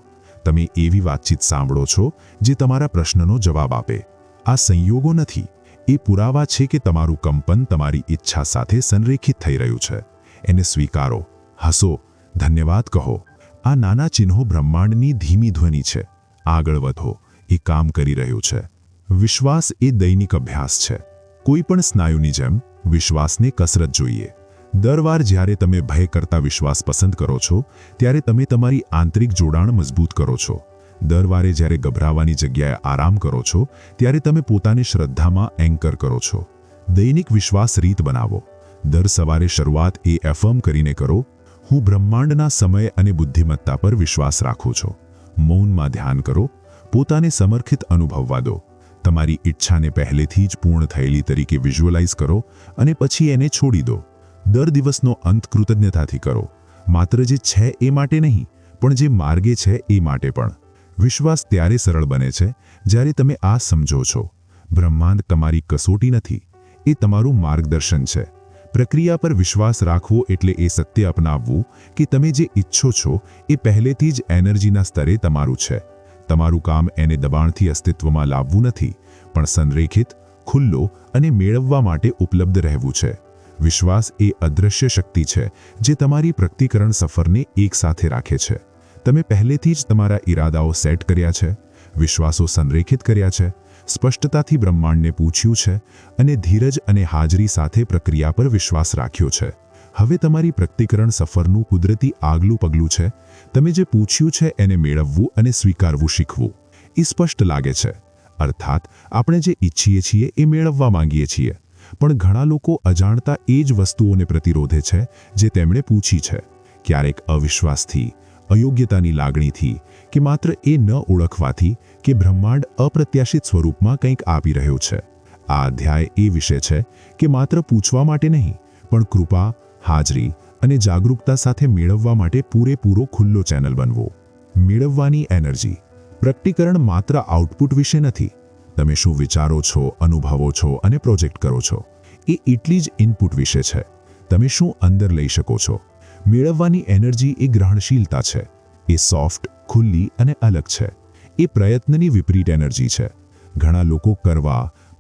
તમે એવી વાતચીત સાંભળો છો જે તમારા પ્રશ્નનો જવાબ આપે. આ સંયોગો નથી, એ પુરાવા છે કે તમારું કંપન તમારી ઈચ્છા સાથે સંરેખિત થઈ રહ્યું છે. એને સ્વીકારો, હસો, ધન્યવાદ કહો. આ નાના ચિહ્નો બ્રહ્માંડની ધીમી ધ્વનિ છે. આગળ વધો, એ કામ કરી રહ્યું છે. વિશ્વાસ એ દૈનિક અભ્યાસ છે. કોઈ પણ સ્નાયુની જેમ વિશ્વાસને કસરત જોઈએ. દર વાર જ્યારે તમે ભય કરતા વિશ્વાસ પસંદ કરો છો ત્યારે તમે તમારી આંતરિક જોડાણ મજબૂત કરો છો. દર વારે જ્યારે ગભરાવાની જગ્યાએ આરામ કરો છો ત્યારે તમે પોતાને શ્રદ્ધામાં એન્કર કરો છો. દૈનિક વિશ્વાસ રીત બનાવો. દર સવારે શરૂઆત એ એફર્મ કરીને કરો, હું બ્રહ્માંડના સમય અને બુદ્ધિમત્તા પર વિશ્વાસ રાખું છું. મૌનમાં ધ્યાન કરો, પોતાને સમર્પિત અનુભવવા દો. તમારી ઈચ્છાને પહેલેથી જ પૂર્ણ થયેલી તરીકે વિઝ્યુઅલાઇઝ કરો અને પછી એને છોડી દો. દર દિવસનો અંત કૃતજ્ઞતાથી કરો. માત્ર જે છે એ માટે નહીં, પણ જે માર્ગે છે એ માટે પણ. વિશ્વાસ ત્યારે સરળ બને છે જ્યારે તમે આ સમજો છો, બ્રહ્માંડ તમારી કસોટી નથી, એ તમારું માર્ગદર્શન છે. પ્રક્રિયા પર વિશ્વાસ રાખવો એટલે એ સત્ય અપનાવવું કે તમે જે ઈચ્છો છો એ પહેલેથી જ એનર્જીના સ્તરે તમારું છે. તમારું કામ એને દબાણથી અસ્તિત્વમાં લાવવું નથી, પણ સંરેખિત, ખુલ્લો અને મેળવવા માટે ઉપલબ્ધ રહેવું છે. વિશ્વાસ એ અદૃશ્ય શક્તિ છે જે તમારી પ્રગટીકરણ સફરને એકસાથે રાખે છે. તમે પહેલેથી જ તમારા ઈરાદાઓ સેટ કર્યા છે, વિશ્વાસો સંરેખિત કર્યા છે, સ્પષ્ટતાથી બ્રહ્માંડને પૂછ્યું છે અને ધીરજ અને હાજરી સાથે પ્રક્રિયા પર વિશ્વાસ રાખ્યો છે. હવે તમારી પ્રગટીકરણ સફરનું કુદરતી આગલું પગલું છે. તમે જે પૂછ્યું છે એને મેળવવું અને સ્વીકારવું શીખવું. એ સ્પષ્ટ લાગે છે. અર્થાત આપણે જે ઈચ્છીએ છીએ એ મેળવવા માંગીએ છીએ, પણ ઘણા લોકો અજાણતા એ જ વસ્તુઓને પ્રતિરોધે છે જે તેમણે પૂછી છે. ક્યારેક અવિશ્વાસથી, અયોગ્યતાની લાગણીથી, કે માત્ર એ ન ઓળખવાથી કે બ્રહ્માંડ અપ્રત્યાશિત સ્વરૂપમાં કંઈક આપી રહ્યો છે. આ અધ્યાય એ વિશે છે કે માત્ર પૂછવા માટે નહીં, પણ કૃપા, હાજરી અને જાગૃતતા સાથે મેળવવા માટે પૂરેપૂરો ખુલ્લો ચેનલ બનવો. મેળવવાની એનર્જી. પ્રગટીકરણ માત્ર આઉટપુટ વિશે નથી. તમે શું વિચારો છો, અનુભવો છો અને પ્રોજેક્ટ કરો છો, એ એટલી જ ઇનપુટ વિશે છે. તમે શું અંદર લઈ શકો છો. મેળવવાની એનર્જી એ ગ્રહણશીલતા છે. એ સોફ્ટ, ખુલ્લી અને અલગ છે. એ પ્રયત્નની વિપરીત એનર્જી છે. ઘણા લોકો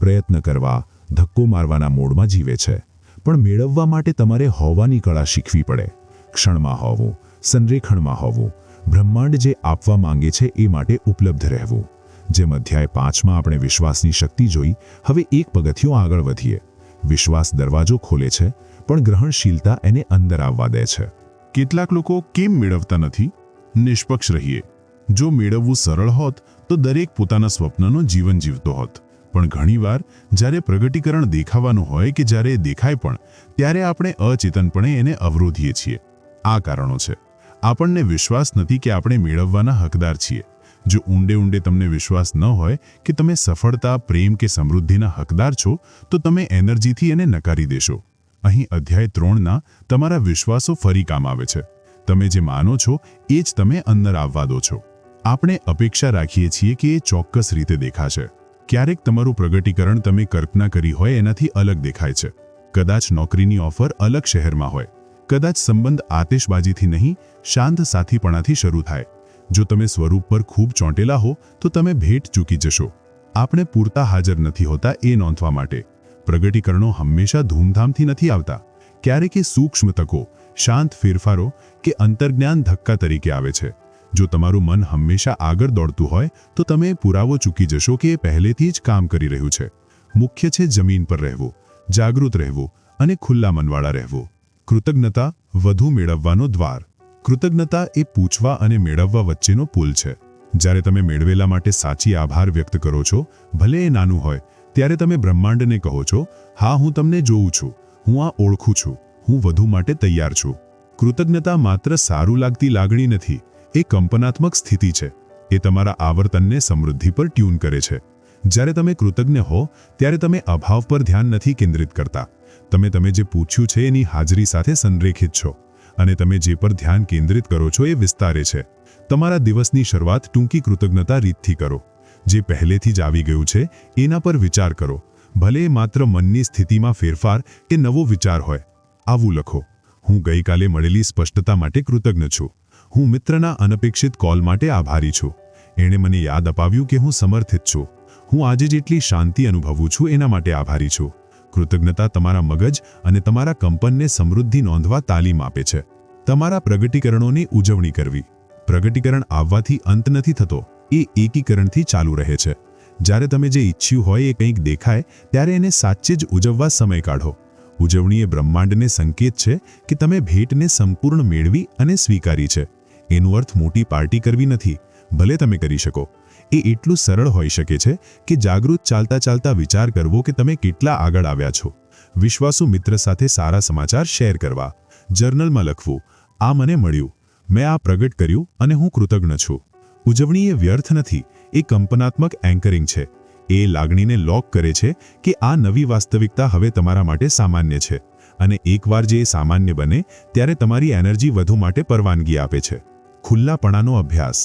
પ્રયત્ન કરવા, ધક્કો મારવાના મોડમાં જીવે છે. પણ મેળવવા માટે તમારે હોવાની કળા શીખવી પડે. ક્ષણમાં હોવું, સંરેખણમાં હોવું, બ્રહ્માંડ જે આપવા માંગે છે એ માટે ઉપલબ્ધ રહેવું. જેમ અધ્યાય 5માં આપણે વિશ્વાસની શક્તિ જોઈ, હવે એક પગથિયું આગળ વધીએ. વિશ્વાસ દરવાજો ખોલે છે, પણ ગ્રહણશીલતા એને અંદર આવવા દે છે. કેટલાક લોકો કેમ મેળવતા નથી? નિષ્પક્ષ રહીએ. જો મેળવવું સરળ હોત તો દરેક પોતાના સ્વપ્નનો જીવન જીવતો હોત. પણ ઘણીવાર જ્યારે પ્રગટીકરણ દેખાવાનું હોય કે જ્યારે એ દેખાય પણ, ત્યારે આપણે અચેતનપણે એને અવરોધીએ છીએ. આ કારણો છે. આપણને વિશ્વાસ નથી કે આપણે મેળવવાના હકદાર છીએ. જો ઊંડે તમને વિશ્વાસ ન હોય કે તમે સફળતા, પ્રેમ કે સમૃદ્ધિના હકદાર છો, તો તમે એનર્જીથી એને નકારી દેશો. અહીં અધ્યાય 3ના તમારા વિશ્વાસો ફરી કામ આવે છે. તમે જે માનો છો એ જ તમે અંદર આવવા દો છો. આપણે અપેક્ષા રાખીએ છીએ કે એ ચોક્કસ રીતે દેખાશે. ક્યારેક તમારું પ્રગટીકરણ તમે કલ્પના કરી હોય એનાથી અલગ દેખાય છે. કદાચ નોકરીની ઓફર અલગ શહેરમાં હોય, કદાચ સંબંધ આતિશબાજીથી નહીં, શાંત સાથીપણાથી શરૂ થાય. જો તમે સ્વરૂપ પર ખૂબ ચોંટેલા હો તો તમે ભેટ ચૂકી જશો. આપણે પૂરતા હાજર નથી હોતા એ નોંધવા માટે. પ્રગટીકરણો હંમેશા ધૂમધામથી નથી આવતા. ક્યારેક એ સૂક્ષ્મ તકો, શાંત ફેરફારો કે અંતર્જ્ઞાન ધક્કા તરીકે આવે છે. જો તમારું મન હંમેશા આગળ દોડતું હોય તો તમે પુરાવો ચૂકી જશો કે એ પહેલેથી જ કામ કરી રહ્યું છે. મુખ્ય છે જમીન પર રહેવું, જાગૃત રહેવું અને ખુલ્લા મનવાળા રહેવું. કૃતજ્ઞતા વધુ મેળવવાનો દ્વાર. કૃતજ્ઞતા એ પૂછવા અને મેળવવા વચ્ચેનો પુલ છે. જ્યારે તમે મેળવેલા માટે સાચી આભાર વ્યક્ત કરો છો, ભલે એ નાનું હોય, ત્યારે તમે બ્રહ્માંડને કહો છો, હા, હું તમને જોઉં છું, હું આ ઓળખું છું, હું વધુ માટે તૈયાર છું. કૃતજ્ઞતા માત્ર સારું લાગતી લાગણી નથી, એ કંપનાત્મક સ્થિતિ છે. એ તમારા આવર્તનને સમૃદ્ધિ પર ટ્યુન કરે છે. જ્યારે તમે કૃતજ્ઞ હો ત્યારે તમે અભાવ પર ધ્યાન નથી કેન્દ્રિત કરતા. તમે જે પૂછ્યું છે એની હાજરી સાથે સંરેખિત છો, અને તમે જે પર ધ્યાન કેન્દ્રિત કરો છો એ વિસ્તારે છે. તમારા દિવસની શરૂઆત ટૂંકી કૃતજ્ઞતા રીતથી કરો. જે પહેલેથી જ આવી ગયું છે એના પર વિચાર કરો. ભલે એ માત્ર મનની સ્થિતિમાં ફેરફાર કે નવો વિચાર હોય. આવું લખો: હું ગઈકાલે મળેલી સ્પષ્ટતા માટે કૃતજ્ઞ છું. હું મિત્રના અનપેક્ષિત કોલ માટે આભારી છું. એણે મને યાદ અપાવ્યું કે હું સમર્થિત છું. હું આજે જેટલી શાંતિ અનુભવું છું એના માટે આભારી છું. કૃતજ્ઞતા તમારા મગજ અને તમારા કંપનને સમૃદ્ધિ નોંધવા તાલીમ આપે છે. તમારા પ્રગટીકરણોની ઉજવણી કરવી. પ્રગટીકરણ આવવાથી અંત નથી થતો, એ એકીકરણથી ચાલુ રહે છે. જ્યારે તમે જે ઈચ્છ્યું હોય એ કંઈક દેખાય ત્યારે એને સાચે જ ઉજવવા સમય કાઢો. ઉજવણી એ બ્રહ્માંડને સંકેત છે કે તમે ભેટને સંપૂર્ણ મેળવી અને સ્વીકારી છે. એનો અર્થ મોટી પાર્ટી કરવી નથી, ભલે તમે કરી શકો. એ એટલું સરળ હોઈ શકે છે કે જાગૃત ચાલતા ચાલતા વિચાર કરવો કે તમે કેટલા આગળ આવ્યા છો. વિશ્વાસુ મિત્ર સાથે સારા સમાચાર શેર કરવા. જર્નલમાં લખવું: આ મને મળ્યું, મેં આ પ્રગટ કર્યું અને હું કૃતજ્ઞ છું. ઉજવણી એ વ્યર્થ નથી, એ કંપનાત્મક એન્કરિંગ છે. એ લાગણીને લોક કરે છે કે આ નવી વાસ્તવિકતા હવે તમારા માટે સામાન્ય છે. અને એકવાર જે એ સામાન્ય બને ત્યારે તમારી એનર્જી વધુ માટે પરવાનગી આપે છે. ખુલ્લાપણાનો અભ્યાસ.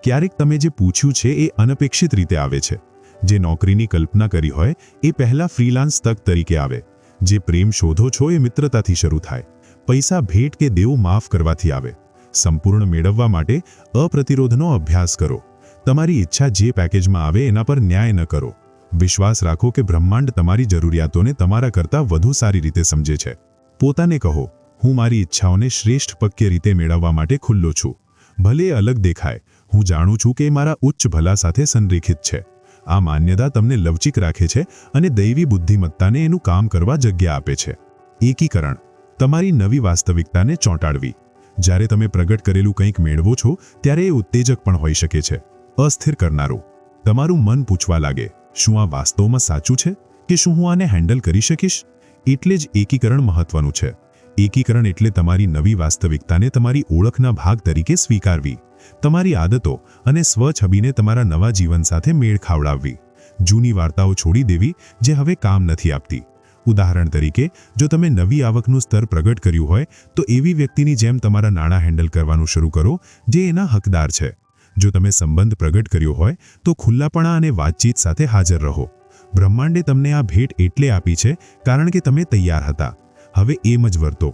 ક્યારેક તમે જે પૂછ્યું છે એ અનપેક્ષિત રીતે આવે છે. જે નોકરીની કલ્પના કરી હોય એ પહેલાં ફ્રીલાન્સ તક તરીકે આવે. જે પ્રેમ શોધો છો એ મિત્રતાથી શરૂ થાય. પૈસા ભેટ કે દેવું માફ કરવાથી આવે. સંપૂર્ણ મેળવવા માટે અપ્રતિરોધનો અભ્યાસ કરો. તમારી ઈચ્છા જે પેકેજમાં આવે એના પર ન્યાય ન કરો. વિશ્વાસ રાખો કે બ્રહ્માંડ તમારી જરૂરિયાતોને તમારા કરતાં વધુ સારી રીતે સમજે છે. પોતાને કહો: હું મારી ઈચ્છાઓને શ્રેષ્ઠ પક્ય રીતે મેળવવા માટે ખુલ્લો છું. ભલે અલગ દેખાય, હું જાણું છું કે મારા ઉચ્ચ ભલા સાથે સંરેખિત છે. આ માન્યતા તમને લવચીક રાખે છે અને દૈવી બુદ્ધિમત્તાને એનું કામ કરવા જગ્યા આપે છે. એકીકરણ, તમારી નવી વાસ્તવિકતાને ચોંટાડવી. જ્યારે તમે પ્રગટ કરેલું કંઈક મેળવો છો ત્યારે એ ઉત્તેજક પણ હોઈ શકે છે. અસ્થિર કરનારું, તમારું મન પૂછવા લાગે, શું આ વાસ્તવમાં સાચું છે કે શું હું આને હેન્ડલ કરી શકીશ? એટલે જ એકીકરણ મહત્વનું છે. એકીકરણ એટલે તમારી નવી વાસ્તવિકતાને તમારી ઓળખના ભાગ તરીકે સ્વીકારવી, તમારી આદતો અને સ્વછબીને તમારા નવા જીવન સાથે મેળ ખાવડાવવી, જૂની વાર્તાઓ છોડી દેવી જે હવે કામ નથી આપતી. ઉદાહરણ તરીકે, જો તમે નવી આવકનું સ્તર પ્રગટ કર્યું હોય તો એવી વ્યક્તિની જેમ તમારા નાણાં હેન્ડલ કરવાનું શરૂ કરો જે એના હકદાર છે. જો તમે સંબંધ પ્રગટ કર્યો હોય તો ખુલ્લાપણા અને વાતચીત સાથે હાજર રહો. બ્રહ્માંડે તમને આ ભેટ એટલે આપી છે કારણ કે તમે તૈયાર હતા. હવે એમ જ વર્તો.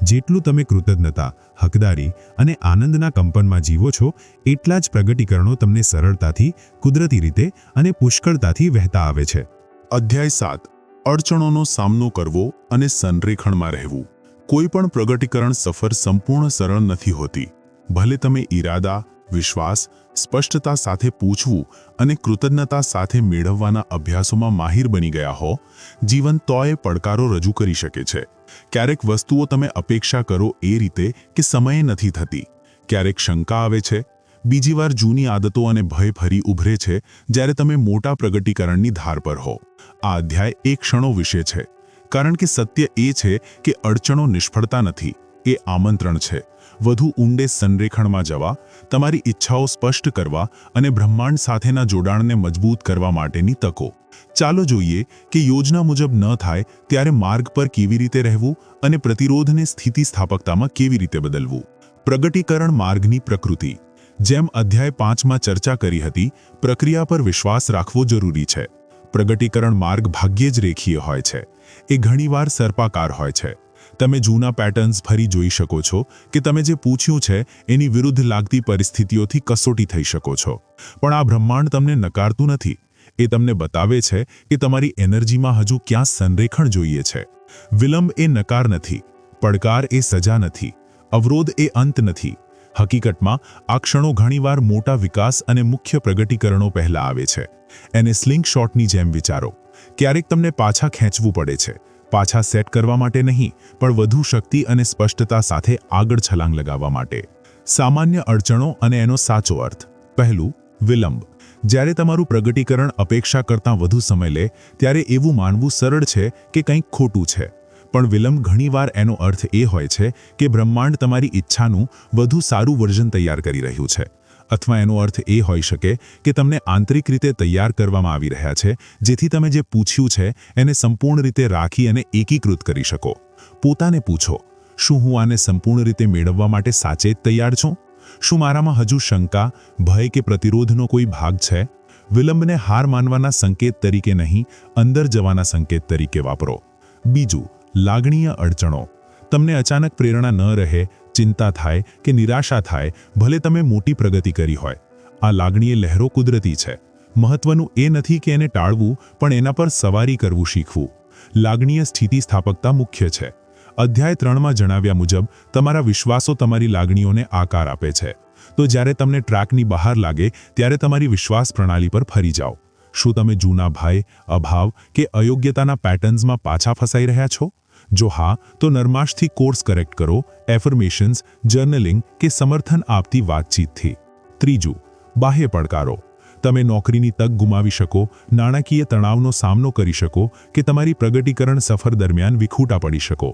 જેટલું તમે કૃતજ્ઞતા, હકદારી અને આનંદના કંપનમાં જીવો છો એટલા જ પ્રગટીકરણો તમને સરળતાથી, કુદરતી રીતે અને પુષ્કળતાથી વહેતા આવે છે. અધ્યાય 7. અડચણોનો સામનો કરવો અને સંરેખણમાં રહેવું. કોઈ પણ પ્રગટીકરણ સફર સંપૂર્ણ સરળ નથી હોતી. ભલે તમે ઈરાદા, વિશ્વાસ, સ્પષ્ટતા સાથે પૂછવું અને કૃતજ્ઞતા સાથે મેળવવાના અભ્યાસોમાં માહિર બની ગયા હો, જીવન તોય પડકારો રજૂ કરી શકે છે. ક્યારેક વસ્તુઓ તમે અપેક્ષા કરો એ રીતે કે સમયે નથી થતી. ક્યારેક શંકા આવે છે. બીજી વાર જૂની આદતો અને ભય ફરી ઉભરે છે જ્યારે તમે મોટા પ્રગટીકરણની ધાર પર હો. આ અધ્યાય એ ક્ષણો વિશે છે, કારણ કે સત્ય એ છે કે અડચણો નિષ્ફળતા નથી, એ આમંત્રણ છે. વધુ ઊંડે સંરેખણમાં જવા, તમારી ઈચ્છાઓ સ્પષ્ટ કરવા અને બ્રહ્માંડ સાથેના જોડાણને મજબૂત કરવા માટેની તકો. ચાલો જોઈએ કે યોજના મુજબ ન થાય ત્યારે માર્ગ પર કેવી રીતે રહેવું અને પ્રતિરોધને સ્થિતિસ્થાપકતામાં કેવી રીતે બદલવું. પ્રગટીકરણ માર્ગની પ્રકૃતિ. જેમ અધ્યાય 5માં ચર્ચા કરી હતી, પ્રક્રિયા પર વિશ્વાસ રાખવો જરૂરી છે. પ્રગટીકરણ માર્ગ ભાગ્યે જ રેખીય હોય છે. એ ઘણીવાર સર્પાકાર હોય છે. તમે જૂના પેટર્ન્સ ફરી જોઈ શકો છો કે તમે જે પૂછ્યું છે એની વિરુદ્ધ લાગતી પરિસ્થિતિઓથી કસોટી થઈ શકો છો. પણ આ બ્રહ્માંડ તમને નકારતું નથી. એ તમને બતાવે છે કે તમારી એનર્જીમાં હજુ ક્યાં સંરેખણ જોઈએ છે. વિલંબ એ નકાર નથી, પડકાર એ સજા નથી, અવરોધ એ અંત નથી. હકીકતમાં આ ક્ષણો ઘણીવાર મોટા વિકાસ અને મુખ્ય પ્રગટીકરણો પહેલા આવે છે. એને સ્લિંગ શોટની જેમ વિચારો. ક્યારેક તમને પાછા ખેંચવું પડે છે, પાછા સેટ કરવા માટે નહીં, પણ વધુ શક્તિ અને સ્પષ્ટતા સાથે આગળ છલાંગ લગાવવા માટે. સામાન્ય અડચણો અને એનો સાચો અર્થ. પહેલું, વિલંબ. જ્યારે તમારું પ્રગટીકરણ અપેક્ષા કરતાં વધુ સમય લે ત્યારે એવું માનવું સરળ છે કે કંઈક ખોટું છે. પણ વિલંબ ઘણીવાર એનો અર્થ એ હોય છે કે બ્રહ્માંડ તમારી ઈચ્છાનું વધુ સારું વર્ઝન તૈયાર કરી રહ્યું છે. અથવા એનો અર્થ એ હોઈ શકે કે તમને આંતરિક રીતે તૈયાર કરવામાં આવી રહ્યા છે જેથી તમે જે પૂછ્યું છે એને સંપૂર્ણ રીતે રાખી અને એકીકૃત કરી શકો. પોતાને પૂછો, શું હું આને સંપૂર્ણ રીતે મેળવવા માટે સાચે જ તૈયાર છું? શું મારામાં હજુ શંકા, ભય કે પ્રતિરોધનો કોઈ ભાગ છે? વિલંબને હાર માનવાના સંકેત તરીકે નહીં, અંદર જવાના સંકેત તરીકે વાપરો. બીજું, લાગણીય અડચણો. તમને અચાનક પ્રેરણા ન રહે, ચિંતા થાય કે નિરાશા થાય, ભલે તમે મોટી પ્રગતિ કરી હોય. આ લાગણીય લહેરો કુદરતી છે. મહત્વનું એ નથી કે એને ટાળવું, પણ એના પર સવારી કરવું શીખવું. લાગણીય સ્થિતિસ્થાપકતા મુખ્ય છે. અધ્યાય 3માં જણાવ્યા મુજબ તમારા વિશ્વાસો તમારી લાગણીઓને આકાર આપે છે. તો જ્યારે તમને ટ્રેકની બહાર લાગે ત્યારે તમારી વિશ્વાસ પ્રણાલી પર ફરી જાઓ. શું તમે જૂના ભય, અભાવ કે અયોગ્યતાના પેટર્ન્સમાં પાછા ફસાઈ રહ્યા છો? જો હા, તો નરમાશથી કોર્સ કરેક્ટ કરો, એફર્મેશન્સ, જર્નલિંગ કે સમર્થન આપતી વાતચીતથી. ત્રીજું, બાહ્ય પડકારો. તમે નોકરીની તક ગુમાવી શકો, નાણાકીય તણાવનો સામનો કરી શકો કે તમારી પ્રગટીકરણ સફર દરમિયાન વિખૂટા પડી શકો.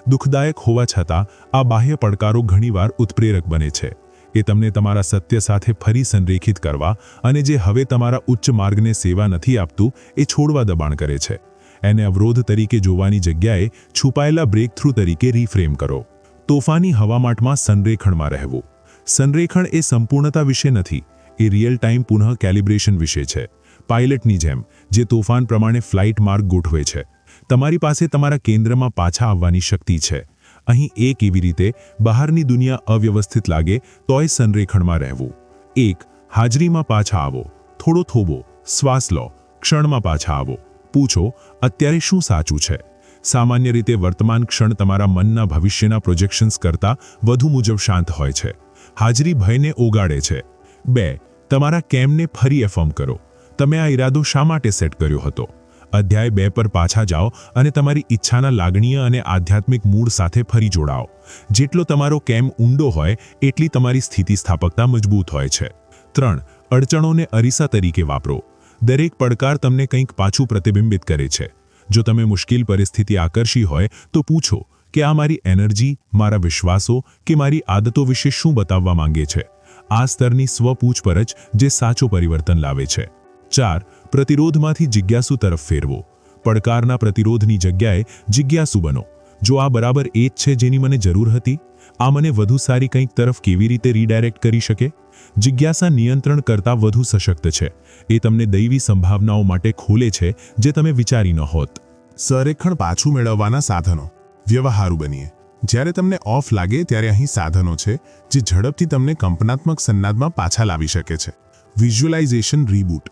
દુઃખદાયક હોવા છતાં આ બાહ્ય પડકારો ઘણીવાર ઉત્પ્રેરક બને છે. એ તમને તમારા સત્ય સાથે ફરી સંરેખિત કરવા અને જે હવે તમારા ઉચ્ચ માર્ગને સેવા નથી આપતું એ છોડવા દબાણ કરે છે. એને અવરોધ તરીકે જોવાની જગ્યાએ છુપાયેલા બ્રેકથ્રુ તરીકે રીફ્રેમ કરો. તોફાની હવામાનમાં સંરેખણમાં રહેવું. સંરેખણ એ સંપૂર્ણતા વિશે નથી, એ રિયલ ટાઈમ પુનઃ કેલિબ્રેશન વિશે છે. પાયલટની જેમ જે તોફાન પ્રમાણે ફ્લાઇટ માર્ગ ગોઠવે છે. તમારી પાસે તમારા કેન્દ્રમાં પાછા આવવાની શક્તિ છે. અહીં એ કેવી રીતે બહારની દુનિયા અવ્યવસ્થિત લાગે તોય સંરેખણમાં રહેવું. 1. હાજરીમાં પાછા આવો. થોડો થોભો, શ્વાસ લો, ક્ષણમાં પાછા આવો. પૂછો, અત્યારે શું સાચું છે? સામાન્ય રીતે વર્તમાન ક્ષણ તમારા મનના ભવિષ્યના પ્રોજેક્શન્સ કરતાં વધુ મુજબ શાંત હોય છે. હાજરી ભયને ઓગાળે છે. 2. તમારા કેમને ફરી એફર્મ કરો. તમે આ ઈરાદો શા માટે સેટ કર્યો હતો? અધ્યાય 2 પર પાછા જાઓ અને તમારી ઈચ્છાના લાગણીય અને આધ્યાત્મિક મૂળ સાથે ફરી જોડાઓ. જેટલો તમારો કેમ ઊંડો હોય એટલી તમારી સ્થિતિસ્થાપકતા મજબૂત હોય છે. 3. અડચણોને અરીસા તરીકે વાપરો. દરેક પડકાર તમને કંઈક પાછું પ્રતિબિંબિત કરે છે. જો તમે મુશ્કેલ પરિસ્થિતિ આકર્ષી હોય તો પૂછો કે આ મારી એનર્જી, મારા વિશ્વાસો કે મારી આદતો વિશે શું બતાવવા માંગે છે? આ સ્તરની સ્વપૂછપરછ જે સાચો પરિવર્તન લાવે છે. 4. પ્રતિરોધમાંથી જિજ્ઞાસુ તરફ ફેરવો. પડકારના પ્રતિરોધની જગ્યાએ જિજ્ઞાસુ બનો. જો આ બરાબર એ જ છે જેની મને જરૂર હતી, આ મને વધુ સારી કંઈક તરફ કેવી રીતે રીડાયરેક્ટ કરી શકે? જિજ્ઞાસા નિયંત્રણ કરતાં વધુ સશક્ત છે. એ તમને દૈવી સંભાવનાઓ માટે ખોલે છે જે તમે વિચારી નહોત. સંરેખણ પાછું મેળવવાના સાધનો. વ્યવહારુ બનીએ. જ્યારે તમને ઓફ લાગે ત્યારે અહીં સાધનો છે જે ઝડપથી તમને કંપનાત્મક સન્નાદમાં પાછા લાવી શકે છે. Visualisation reboot.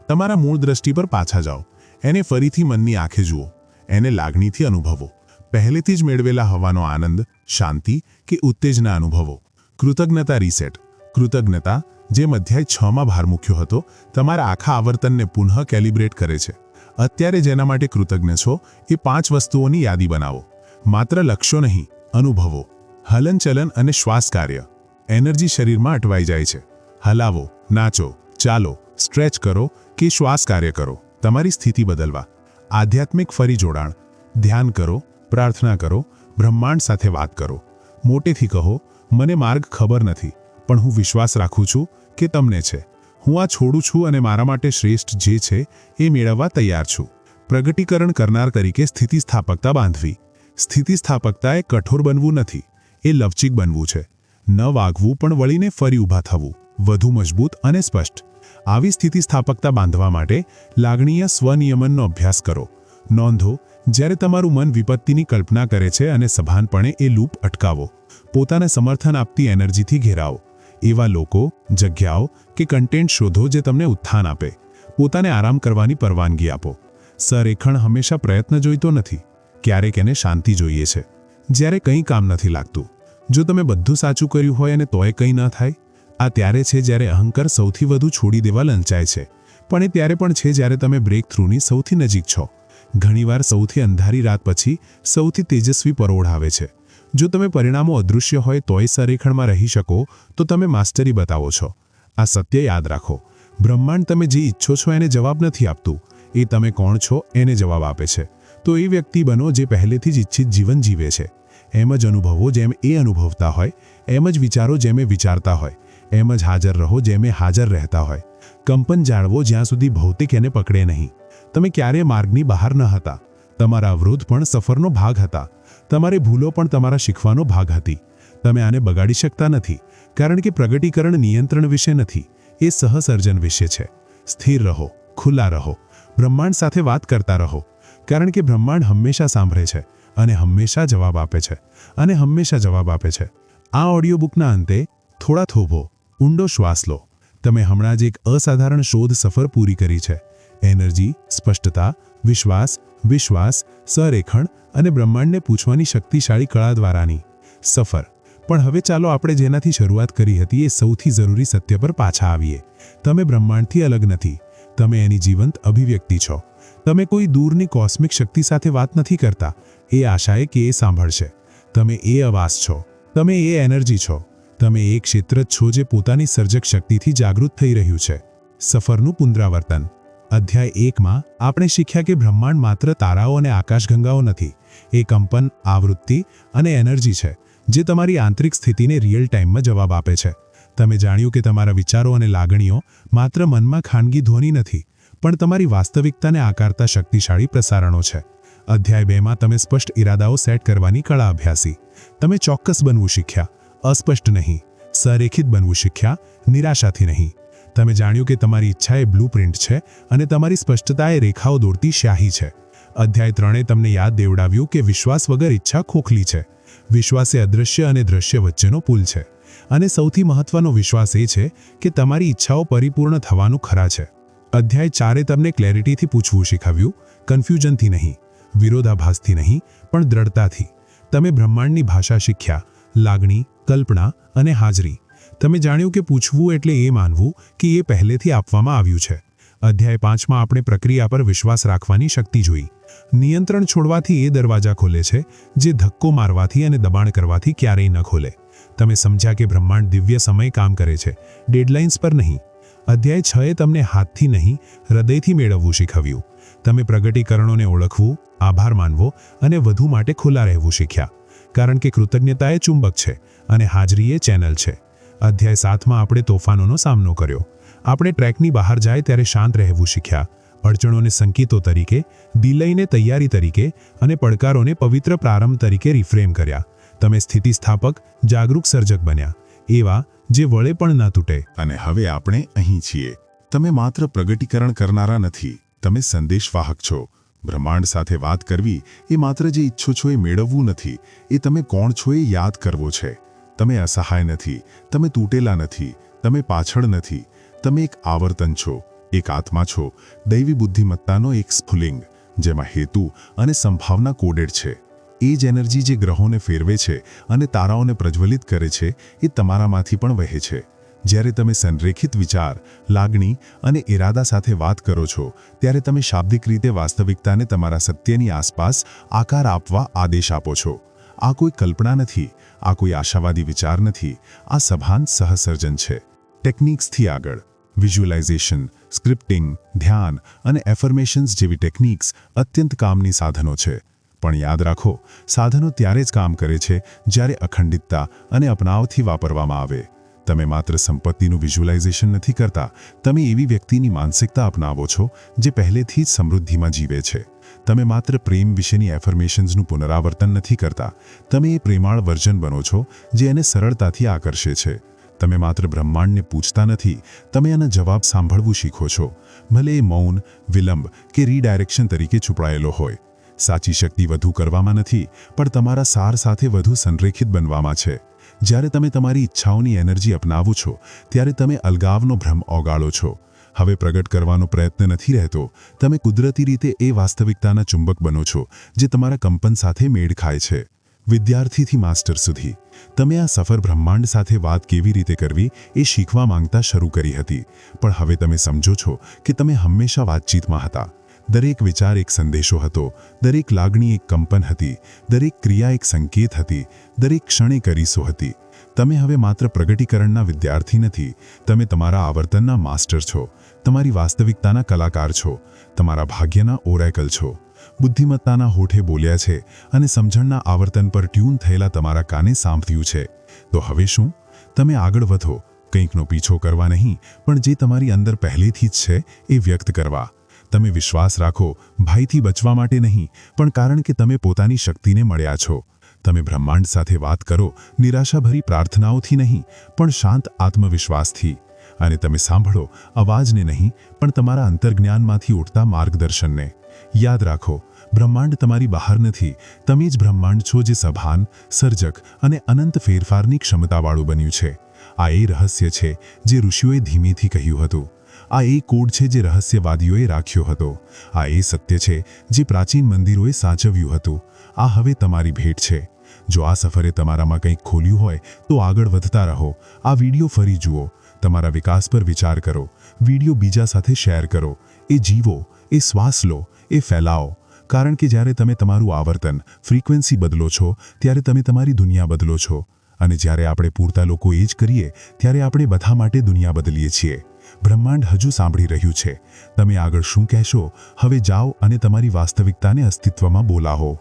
તમારા મૂળ દ્રષ્ટિ પર પાછા જાઓ. એને ફરીથી મનની આંખે જુઓ. એને લાગણીથી અનુભવો. પહેલેથી જ મેળવેલા હવાનો આનંદ, શાંતિ કે ઉત્તેજના અનુભવો. કૃતજ્ઞતા રીસેટ. કૃતજ્ઞતા, જે અધ્યાય 6 માં ભાર મૂક્યો હતો, તમારા આખા આવર્તનને પુનઃ કેલિબ્રેટ કરે છે. અત્યારે જેના માટે કૃતજ્ઞ છો એ 5 વસ્તુઓની યાદી બનાવો. માત્ર લક્ષ્યો નહીં, અનુભવો. હલનચલન અને શ્વાસ કાર્ય. એનર્જી શરીરમાં અટવાઈ જાય છે. હલાવો, નાચો, ચાલો, સ્ટ્રેચ કરો કે શ્વાસ કાર્ય કરો તમારી સ્થિતિ બદલવા. આધ્યાત્મિક ફરી જોડાણ. ધ્યાન કરો, પ્રાર્થના કરો, બ્રહ્માંડ સાથે વાત કરો. મોટેથી કહો, મને માર્ગ ખબર નથી, પણ હું વિશ્વાસ રાખું છું કે તમને છે. હું આ છોડું છું અને મારા માટે શ્રેષ્ઠ જે છે એ મેળવવા તૈયાર છું. પ્રગટીકરણ કરનાર તરીકે સ્થિતિસ્થાપકતા બાંધવી. સ્થિતિસ્થાપકતા એ કઠોર બનવું નથી, એ લવચીક બનવું છે. ન વાગવું પણ વળીને ફરી ઊભા થવું, વધુ મજબૂત અને સ્પષ્ટ. આવી સ્થિતિસ્થાપકતા બાંધવા માટે લાગણીય સ્વનિયમનનો અભ્યાસ કરો. નોંધો, જ્યારે તમારું મન વિપત્તિની કલ્પના કરે છે અને સભાનપણે એ લૂપ અટકાવો. પોતાને સમર્થન આપતી એનર્જીથી ઘેરાવો. એવા લોકો, જગ્યાઓ કે કન્ટેન્ટ શોધો જે તમને ઉત્થાન આપે. પોતાને આરામ કરવાની પરવાનગી આપો. સંરેખણ હંમેશા પ્રયત્ન જોઈતો નથી, ક્યારેક એને શાંતિ જોઈએ છે. જ્યારે કંઈ કામ નથી લાગતું, જો તમે બધું સાચું કર્યું હોય અને તોય કંઈ ન થાય, આ ત્યારે છે જ્યારે અહંકાર સૌથી વધુ છોડી દેવા લંચાય છે. પણ એ ત્યારે પણ છે જ્યારે તમે બ્રેક થ્રુની સૌથી નજીક છો. ઘણીવાર સૌથી અંધારી રાત પછી સૌથી તેજસ્વી પરોઢ આવે છે. જો તમે પરિણામો અદૃશ્ય હોય તોય સંરેખણમાં રહી શકો તો તમે માસ્ટરી બતાવો છો. આ સત્ય યાદ રાખો. બ્રહ્માંડ તમે જે ઈચ્છો છો એને જવાબ નથી આપતું, એ તમે કોણ છો એને જવાબ આપે છે. તો એ વ્યક્તિ બનો જે પહેલેથી જ ઈચ્છિત જીવન જીવે છે. એમ જ અનુભવો જેમ એ અનુભવતા હોય, એમ જ વિચારો જેમ એ વિચારતા હોય, એમ જ હાજર રહો જેમ એ હાજર રહેતા હોય. કંપન જાળવો જ્યાં સુધી ભૌતિક એને પકડે નહીં. તમે ક્યારેય માર્ગની બહાર ન હતા. તમારા અવરોધ પણ સફરનો ભાગ હતા. તમારી ભૂલો પણ તમારા શીખવાનો ભાગ હતી. તમે આને બગાડી શકતા નથી, કારણ કે પ્રગટીકરણ નિયંત્રણ વિશે નથી, એ સહસર્જન વિશે છે. સ્થિર રહો, ખુલ્લા રહો, બ્રહ્માંડ સાથે વાત કરતા રહો, કારણ કે બ્રહ્માંડ હંમેશા સાંભળે છે અને હંમેશા જવાબ આપે છે અને હંમેશા જવાબ આપે છે. આ ઓડિયો બુકના અંતે થોડા થોભો, ઊંડો શ્વાસ લો. તમે હમણાં જ એક અસાધારણ શોધ સફર પૂરી કરી છે. એનર્જી, સ્પષ્ટતા, વિશ્વાસ, સંરેખણ અને બ્રહ્માંડને પૂછવાની શક્તિશાળી કળા દ્વારાની સફર. પણ હવે ચાલો આપણે જેનાથી શરૂઆત કરી હતી એ સૌથી જરૂરી સત્ય પર પાછા આવીએ. તમે બ્રહ્માંડથી અલગ નથી. તમે એની જીવંત અભિવ્યક્તિ છો. તમે કોઈ દૂરની કોસ્મિક શક્તિ સાથે વાત નથી કરતા એ આશાએ કે એ સાંભળશે. તમે એ અવાજ છો. તમે એ એનર્જી છો. તમે એ ક્ષેત્ર જ છો જે પોતાની સર્જક શક્તિથી જાગૃત થઈ રહ્યું છે. સફરનું પુનરાવર્તન. અધ્યાય 1માં આપણે શીખ્યા કે બ્રહ્માંડ માત્ર તારાઓ અને આકાશગંગાઓ નથી. એ કંપન, આવૃત્તિ અને એનર્જી છે જે તમારી આંતરિક સ્થિતિને રિયલ ટાઈમમાં જવાબ આપે છે. તમે જાણ્યું કે તમારા વિચારો અને લાગણીઓ માત્ર મનમાં ખાનગી ધ્વનિ નથી, પણ તમારી વાસ્તવિકતાને આકારતા શક્તિશાળી પ્રસારણો છે. અધ્યાય 2માં તમે સ્પષ્ટ ઇરાદાઓ સેટ કરવાની કળા અભ્યાસી. તમે ચોક્કસ બનવું શીખ્યા, અસ્પષ્ટ નહીં. સંરેખિત બનવું શીખ્યા, નિરાશાથી નહીં. તમે જાણ્યું કે તમારી ઈચ્છા એ બ્લુપ્રિન્ટ છે અને તમારી સ્પષ્ટતા એ રેખાઓ દોરતી સ્યાહી છે. અધ્યાય 3એ તમને યાદ દેવડાવ્યું કે વિશ્વાસ વગર ઈચ્છા ખોખલી છે. વિશ્વાસ એ અદૃશ્ય અને દ્રશ્ય વચ્ચેનો પુલ છે. અને સૌથી મહત્વનો વિશ્વાસ એ છે કે તમારી ઈચ્છાઓ પરિપૂર્ણ થવાનું ખરા છે. અધ્યાય 4એ તમને ક્લેરિટીથી પૂછવું શીખવ્યું, કન્ફ્યુઝનથી નહીં, વિરોધાભાસથી નહીં, પણ દ્રઢતાથી. તમે બ્રહ્માંડની ભાષા શીખ્યા, લાગણી, કલ્પના અને હાજરી. તમે જાણ્યું કે પૂછવું એટલે એ માનવું કે એ પહેલેથી આપવામાં આવ્યું છે. અધ્યાય 5માં આપણે પ્રક્રિયા પર વિશ્વાસ રાખવાની શક્તિ જોઈ. નિયંત્રણ છોડવાથી એ દરવાજા ખોલે છે જે ધક્કો મારવાથી અને દબાણ કરવાથી ક્યારેય ન ખોલે. તમે સમજ્યા કે બ્રહ્માંડ દિવ્ય સમય કામ કરે છે, ડેડલાઇન્સ પર નહીં. અધ્યાય 6એ તમને હાથથી નહીં, હૃદયથી મેળવવું શીખવ્યું. તમે પ્રગટીકરણોને ઓળખવું, આભાર માનવો અને વધુ માટે ખુલ્લા રહેવું શીખ્યા. કારણ કે કૃતજ્ઞતા એ ચુંબક છે અને હાજરી એ ચેનલ છે. અધ્યાય 7માં આપણે તોફાનોનો સામનો કર્યો. આપણે ટ્રેકની બહાર જાય ત્યારે શાંત રહેવું શીખ્યા. અડચણોને સંકેતો તરીકે, દિલઈને તૈયારી તરીકે અને પડકારોને પવિત્ર પ્રારંભ તરીકે રિફ્રેમ કર્યા. તમે સ્થિતિસ્થાપક, જાગૃત સર્જક બન્યા, એવા જે વળે પણ ન તૂટે. અને હવે આપણે અહીં છીએ. તમે માત્ર પ્રગટીકરણ કરનારા નથી, તમે સંદેશવાહક છો. બ્રહ્માંડ સાથે વાત કરવી એ માત્ર જે ઈચ્છો છો એ મેળવવું નથી, એ તમે કોણ છો એ યાદ કરવો છે. તમે અસહાય નથી, તમે તૂટેલા નથી, તમે પાછળ નથી. તમે એક આવર્તન છો, એક આત્મા છો, દૈવી બુદ્ધિમત્તાનો એક સ્ફુલિંગ, જેમાં હેતુ અને સંભાવના કોડેડ છે. એ જ એનર્જી જે ગ્રહોને ફેરવે છે અને તારાઓને પ્રજ્વલિત કરે છે, એ તમારામાંથી પણ વહે છે. જ્યારે તમે સંરેખિત વિચાર, લાગણી અને ઇરાદા સાથે વાત કરો છો, ત્યારે તમે શાબ્દિક રીતે વાસ્તવિકતાને તમારા સત્યની આસપાસ આકાર આપવા આદેશ આપો છો. આ કોઈ કલ્પના નથી, આ કોઈ આશાવાદી વિચાર નથી, આ સભાન સહસર્જન છે. ટેકનિક્સથી આગળ વિઝ્યુઅલાઇઝેશન, સ્ક્રિપ્ટિંગ, ધ્યાન અને એફર્મેશન્સ જેવી ટેકનિક્સ અત્યંત કામની સાધનો છે. પણ યાદ રાખો, સાધનો ત્યારે જ કામ કરે છે જ્યારે અખંડિતતા અને અપનાવથી વાપરવામાં આવે. તમે માત્ર સંપત્તિનું વિઝ્યુઅલાઇઝેશન નથી કરતા, તમે એવી વ્યક્તિની માનસિકતા અપનાવો છો જે પહેલેથી જ સમૃદ્ધિમાં જીવે છે. તમે માત્ર પ્રેમ વિશેની એફર્મેશન્સનું પુનરાવર્તન નથી કરતા, તમે એ પ્રેમાળ વર્જન બનો છો જે એને સરળતાથી આકર્ષે છે. તમે માત્ર બ્રહ્માંડને પૂછતા નથી, તમે એના જવાબ સાંભળવું શીખો છો, ભલે એ મૌન, વિલંબ કે રીડાયરેક્શન તરીકે છુપાયેલો હોય. સાચી શક્તિ વધુ કરવામાં નથી, પણ તમારા સાર સાથે વધુ સંરેખિત બનવામાં છે. જ્યારે તમે તમારી ઈચ્છાઓની એનર્જી અપનાવો છો, ત્યારે તમે અલગાવનો ભ્રમ ઓગાળો છો. હવે પ્રગટ કરવાનો પ્રયત્ન નથી રહેતો, તમે કુદરતી રીતે એ વાસ્તવિકતાના ચુંબક બનો છો જે તમારા કંપન સાથે મેળ ખાય છે. વિદ્યાર્થીથી માસ્ટર સુધી તમે આ સફર બ્રહ્માંડ સાથે વાત કેવી રીતે કરવી એ શીખવા માંગતા શરૂ કરી હતી. પણ હવે તમે સમજો છો કે તમે હંમેશા વાતચીતમાં હતા. દરેક વિચાર એક સંદેશો હતો, દરેક લાગણી એક કંપન હતી, દરેક ક્રિયા એક સંકેત હતી, દરેક ક્ષણ એક અરીસો હતી. તમે હવે માત્ર પ્રગટીકરણના વિદ્યાર્થી નથી, તમે તમારા આવર્તનના માસ્ટર છો, તમારી વાસ્તવિકતાના કલાકાર છો, તમારા ભાગ્યના ઓરેકલ છો. બુદ્ધિમત્તાના હોઠે બોલ્યા છે અને સમજણના આવર્તન પર ટ્યુન થયેલા તમારા કાને સાંભળ્યું છે. તો હવે શું? તમે આગળ વધો, કંઈકનો પીછો કરવા નહીં, પણ જે તમારી અંદર પહેલેથી જ છે એ વ્યક્ત કરવા. તમે વિશ્વાસ રાખો, ભયથી બચવા માટે નહીં, પણ કારણ કે તમે પોતાની શક્તિને મળ્યા છો. તમે બ્રહ્માંડ સાથે વાત કરો, નિરાશાભરી પ્રાર્થનાઓથી નહીં, પણ શાંત આત્મવિશ્વાસથી. અને તમે સાંભળો, અવાજને નહીં, પણ તમારા અંતર્જ્ઞાનમાંથી ઉઠતા માર્ગદર્શનને. યાદ રાખો, બ્રહ્માંડ તમારી બહાર નથી, તમે જ બ્રહ્માંડ છો જે સભાન, સર્જક અને અનંત ફેરફારની ક્ષમતાવાળું બન્યું છે. આ એ રહસ્ય છે જે ઋષિઓએ ધીમેથી કહ્યું હતું. આ એ કોડ છે જે રહસ્યવાદીઓએ રાખ્યો હતો. આ એ સત્ય છે જે પ્રાચીન મંદિરોએ સાચવ્યું હતું. આ હવે તમારી ભેટ છે. જો આ સફરે તમારામાં કંઈક ખોલ્યું હોય તો આગળ વધતા રહો. આ વિડીયો ફરી જુઓ, તમારા વિકાસ પર વિચાર કરો, વિડીયો બીજા સાથે શેર કરો. એ જીવો, એ શ્વાસ લો, એ ફેલાવો. કારણ કે જ્યારે તમે તમારું આવર્તન, ફ્રીક્વન્સી બદલો છો, ત્યારે તમે તમારી દુનિયા બદલો છો. અને જ્યારે આપણે પૂરતા લોકો એ જ કરીએ, ત્યારે આપણે બધા માટે દુનિયા બદલીએ છીએ. બ્રહ્માંડ હજુ સાંભળી રહ્યું છે. તમે આગળ શું કહેશો? હવે જાઓ અને તમારી વાસ્તવિકતાને અસ્તિત્વમાં બોલાવો.